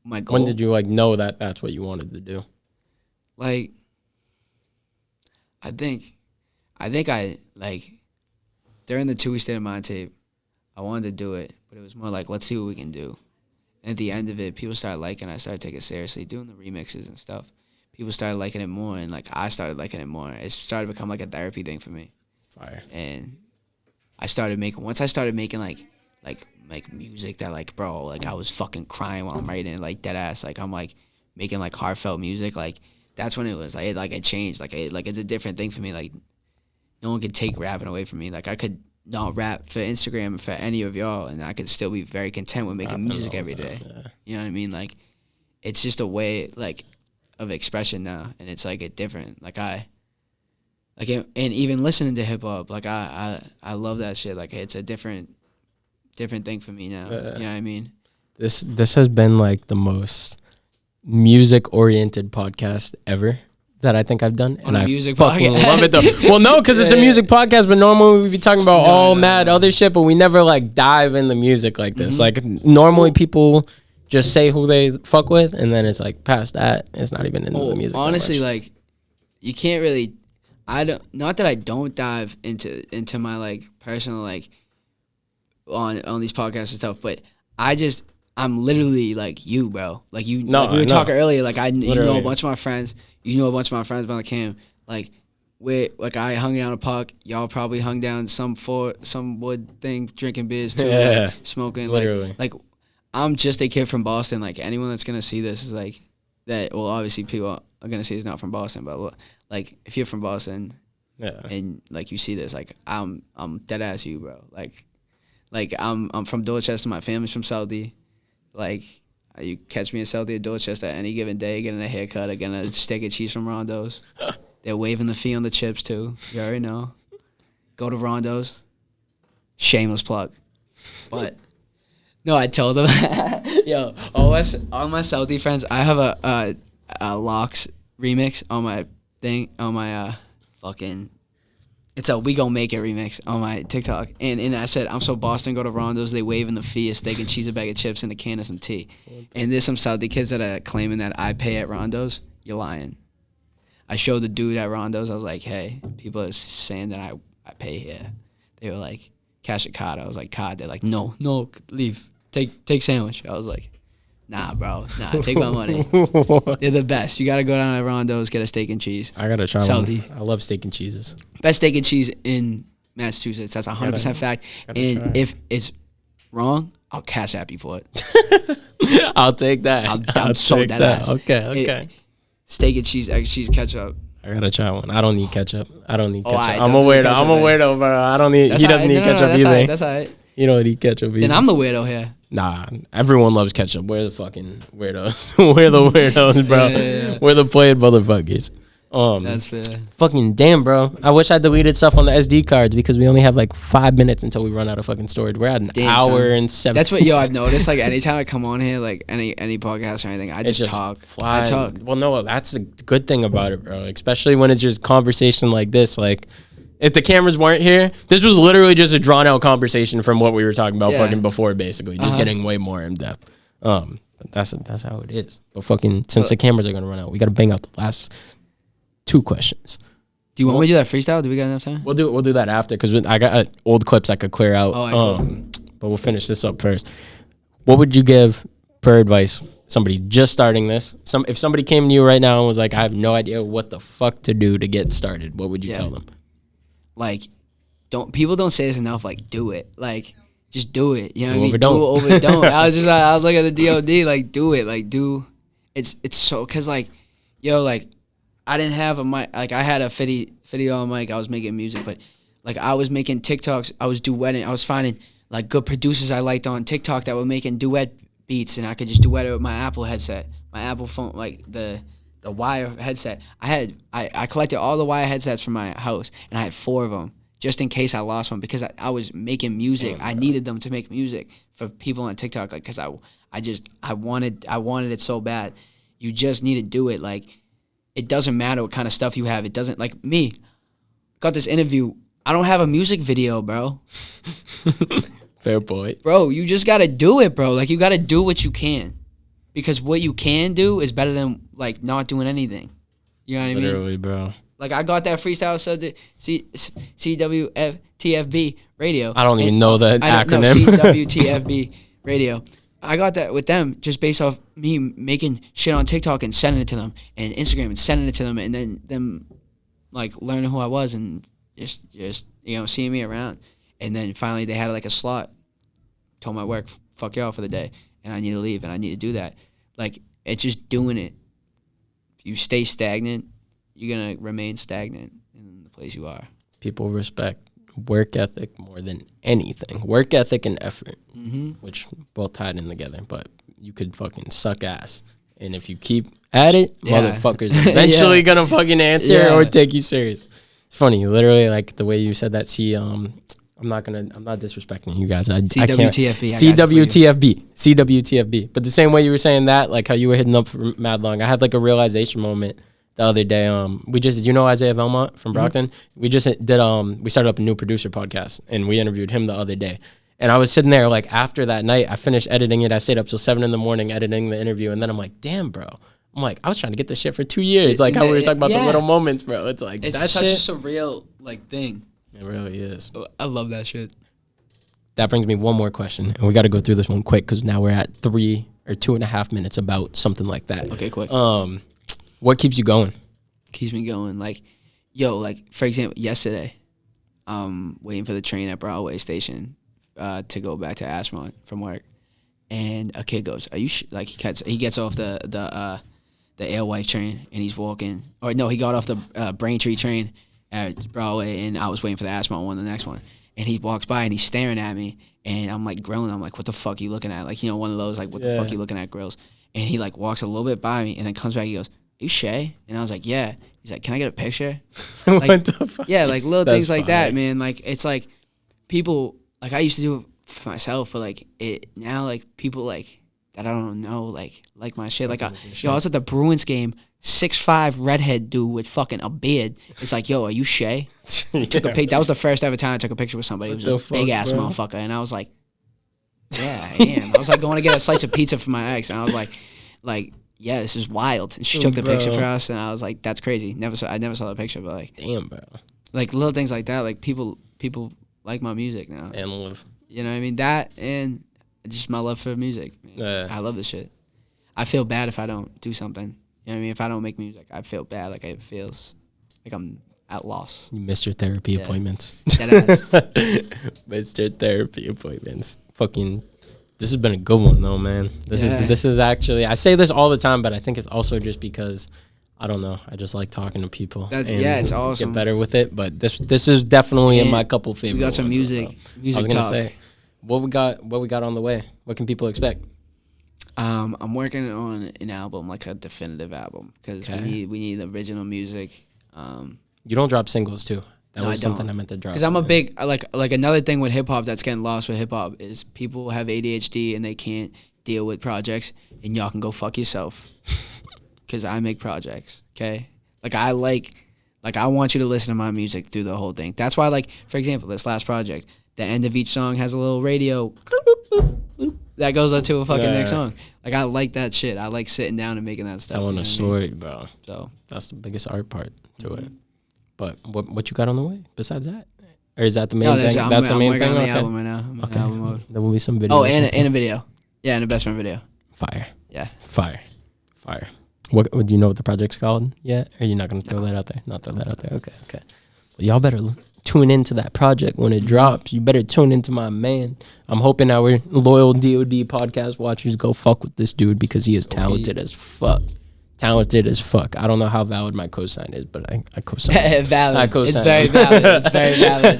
My goal. When did you like know that that's what you wanted to do? Like, I think I like. During the 2 Week State of Mind tape, I wanted to do it, but it was more like, let's see what we can do. And at the end of it, people started liking it. I started taking it seriously, doing the remixes and stuff. People started liking it more, and like I started liking it more. It started to become like a therapy thing for me. Fire. And once I started making like music that like, bro, like I was fucking crying while I'm writing it, like dead ass. Like I'm like making like heartfelt music. Like that's when it was like it changed. Like it's a different thing for me. Like no one could take rapping away from me. Like I could not rap for Instagram for any of y'all, and I could still be very content with making music every day. Yeah. You know what I mean? Like it's just a way like of expression now, and it's like a different. Like like, and even listening to hip hop, like I love that shit. Like it's a different thing for me now. You know what I mean? This has been like the most music oriented podcast ever that I think I've done, and I fucking love it though. Well, no, because it's a music podcast, but normally we'd be talking about mad other shit, but we never like dive in the music like this. Like normally people just say who they fuck with, and then it's like past that, it's not even into the music. Honestly, like you can't really. Not that I don't dive into my like personal like on these podcasts and stuff, but I'm literally like you, bro. Like you, like we were talking earlier. Like you know a bunch of my friends. You know a bunch of my friends about the cam. Like I hung down a park. Y'all probably hung down some wood thing, drinking beers too, like, smoking. Literally. Like I'm just a kid from Boston. Like anyone that's gonna see this is like that. Well, obviously people are gonna see it's not from Boston, but like if you're from Boston, and like you see this, like I'm dead ass you, bro. Like I'm from Dorchester. My family's from Southie. Like, you catch me in Southie or Dorchester any given day, getting a haircut or getting a steak and cheese from Rondo's. They're waiving the fee on the chips, too. You already know. Go to Rondo's. Shameless plug. But, no, I told them. Yo, all my Southie friends, I have a Locks remix on my thing, on my fucking... It's a We Gon' Make It remix on my TikTok. And I said, I'm so Boston, go to Rondo's, they waving the fee, a steak and cheese, a bag of chips, and a can of some tea. And there's some Saudi kids that are claiming that I pay at Rondo's. You're lying. I showed the dude at Rondo's, I was like, hey, people are saying that I pay here. They were like, cash a card. I was like, card. They're like, no, leave. Take sandwich. I was like, nah, bro. Nah, take my money. They're the best. You got to go down to Rondo's, get a steak and cheese. I got to try one. I love steak and cheeses. Best steak and cheese in Massachusetts. That's 100% fact. And if it's wrong, I'll cash app you for it. I'll take that. I'm so dead ass. Okay. Steak and cheese, egg cheese, ketchup. I got to try one. I don't need ketchup. I'm a weirdo, bro. I don't need... He doesn't need ketchup either. That's all right. You don't need ketchup either. Then I'm the weirdo here. Nah, everyone loves ketchup. We're the fucking weirdos. We're the weirdos, bro. Yeah. We're the played motherfuckers. That's fair. Fucking damn, bro. I wish I deleted stuff on the SD cards because we only have like 5 minutes until we run out of fucking storage. We're at an hour and 7. That's what I've noticed. Like anytime I come on here, like any podcast or anything, I just talk. I talk. Well, no, that's the good thing about it, bro. Especially when it's just conversation like this. Like, if the cameras weren't here, this was literally just a drawn out conversation from what we were talking about fucking before, basically. Just getting way more in depth. But that's how it is. But fucking, since the cameras are going to run out, we got to bang out the last 2 questions. Do you want me to do that freestyle? Do we got enough time? We'll do that after because I got old clips I could clear out. But we'll finish this up first. What would you give for advice? Somebody just starting this. If somebody came to you right now and was like, I have no idea what the fuck to do to get started, what would you tell them? Like, people don't say this enough. Like, do it. Like, just do it. You know what I mean? Do it over don't. I was looking at the DOD. Like, do it. Like, do. It's so because like, yo, like, I didn't have a mic. Like, I had a 50 on mic. I was making music, but like, I was making TikToks. I was duetting. I was finding like good producers I liked on TikTok that were making duet beats, and I could just duet it with my Apple headset, my Apple phone, like the wire headset. I collected all the wire headsets from my house, and I had 4 of them just in case I lost one because I was making music. I needed them to make music for people on TikTok, like because I wanted it so bad. You just need to do it. Like, it doesn't matter what kind of stuff you have. It doesn't, like me. Got this interview. I don't have a music video, bro. Fair point, bro. You just gotta do it, bro. Like, you gotta do what you can. Because what you can do is better than, like, not doing anything. You know what I mean? Literally, bro. Like, I got that freestyle subject, CWTFB radio. I don't even know that acronym. CWTFB radio. I got that with them just based off me making shit on TikTok and sending it to them, and Instagram and sending it to them, and then them, like, learning who I was and just seeing me around. And then finally they had, like, a slot. Told my work, fuck y'all for the day. And I need to leave, and I need to do that. Like, it's just doing it. If you stay stagnant, you're going to remain stagnant in the place you are. People respect work ethic more than anything. Work ethic and effort, which both tied in together. But you could fucking suck ass. And if you keep at it, motherfuckers eventually going to fucking answer or take you serious. It's funny, literally, like the way you said that. See, I'm not disrespecting you guys. I can't. CWTFB. But the same way you were saying that, like how you were hitting up for mad long, I had like a realization moment the other day. You know Isaiah Belmont from Brockton? We just we started up a new producer podcast, and we interviewed him the other day. And I was sitting there, like, after that night, I finished editing it. I stayed up till 7 a.m. editing the interview. And then I'm like, damn, bro. I'm like, I was trying to get this shit for 2 years. Like, how we were talking about the little moments, bro. It's like, it's that such shit, a surreal, like, thing. It really is. I love that shit. That brings me one more question. And we got to go through this one quick because now we're at 3 or 2.5 minutes about something like that. Okay, quick. What keeps you going? Keeps me going. Like, for example, yesterday, waiting for the train at Broadway Station. To go back to Ashmont from work, and a kid goes, "Are you he gets off the Alewife train and he's walking, or no, he got off the Braintree train at Broadway, and I was waiting for the Ashmont one, the next one, and he walks by and he's staring at me, and I'm like grilling. I'm like, what the fuck are you looking at? Like, you know, one of those like, what the fuck are you looking at grills? And he like walks a little bit by me and then comes back. He goes, "Are you Shea?" And I was like, "Yeah." He's like, "Can I get a picture?" Like, what the fuck? Yeah, like little things like fire. that, man. Like it's like people. Like, I used to do it for myself, but, like, it now, like, people, like, that I don't know, like my shit. Like, I was at the Bruins game, 6'5" redhead dude with fucking a beard. It's like, yo, are you Shea? Took a pic. That was the first ever time I took a picture with somebody. It was a big-ass motherfucker. And I was like, yeah, I am. I was, like, going to get a slice of pizza for my ex. And I was like, yeah, this is wild. And she took the picture for us. And I was like, that's crazy. I never saw the picture, but, like, damn, bro. Like, little things like that. Like, people like my music now. And live. You know what I mean? That and just my love for music. I love this shit. I feel bad if I don't do something. You know what I mean? If I don't make music, I feel bad. Like, it feels like I'm at loss. You missed your therapy appointments. Missed your therapy appointments. Fucking, this has been a good one, though, man. This is actually, I say this all the time, but I think it's also just because, I don't know, I just like talking to people. It's awesome. Get better with it, but this is definitely in my couple favorite. We got some music I was gonna say, what we got on the way? What can people expect? I'm working on an album, like a definitive album, because we need original music. You don't drop singles too. That was something I meant to drop. Because I'm a big like another thing with hip hop that's getting lost with hip hop is people have ADHD and they can't deal with projects, and y'all can go fuck yourself. Because I make projects, okay? Like, I want you to listen to my music through the whole thing. That's why, like, for example, this last project, the end of each song has a little radio that goes up to a fucking next song. Like, I like that shit. I like sitting down and making that stuff. Telling a story, bro. So that's the biggest art part to it. But what you got on the way besides that? Or is that the main thing? That's the main thing? I'm working on the album right now. I'm in album mode. There will be some video. Oh, and a video. Yeah, and a best friend video. Fire. Yeah. Fire. What do you know what the project's called yet? Or are you not going to throw that out there? Not throw that out there. Okay. Well, y'all better tune into that project when it drops. You better tune into my man. I'm hoping our loyal DOD podcast watchers go fuck with this dude because he is talented as fuck. Talented as fuck. I don't know how valid my cosign is, but I cosign. Valid. It's very valid. It's very valid.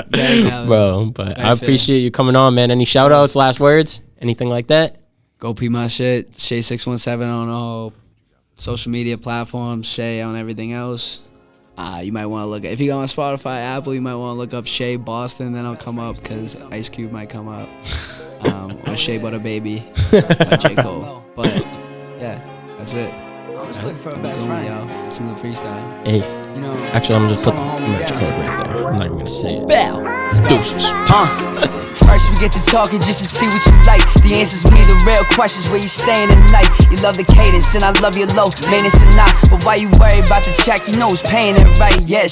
Very valid. Bro, but I appreciate you coming on, man. Any shout outs, last words? Anything like that? Go pee my shit. Shea617 on all social media platforms. Shea on everything else. You might want to look at, if you go on Spotify, Apple, you might want to look up Shea Boston, then I'll come up because Ice Cube might come up. Or Shea Butter Baby by J. Cole. But yeah, that's it. I'm just looking for a best friend, y'all. It's in the freestyle. Hey, actually, I'm just put the merch code right there. I'm not even gonna say it. Deuces. First we get to talking just to see what you like. The answers be the real questions, where you staying tonight. You love the cadence and I love your low maintenance and not. But why you worry about the check? You know who's paying it right. Yes.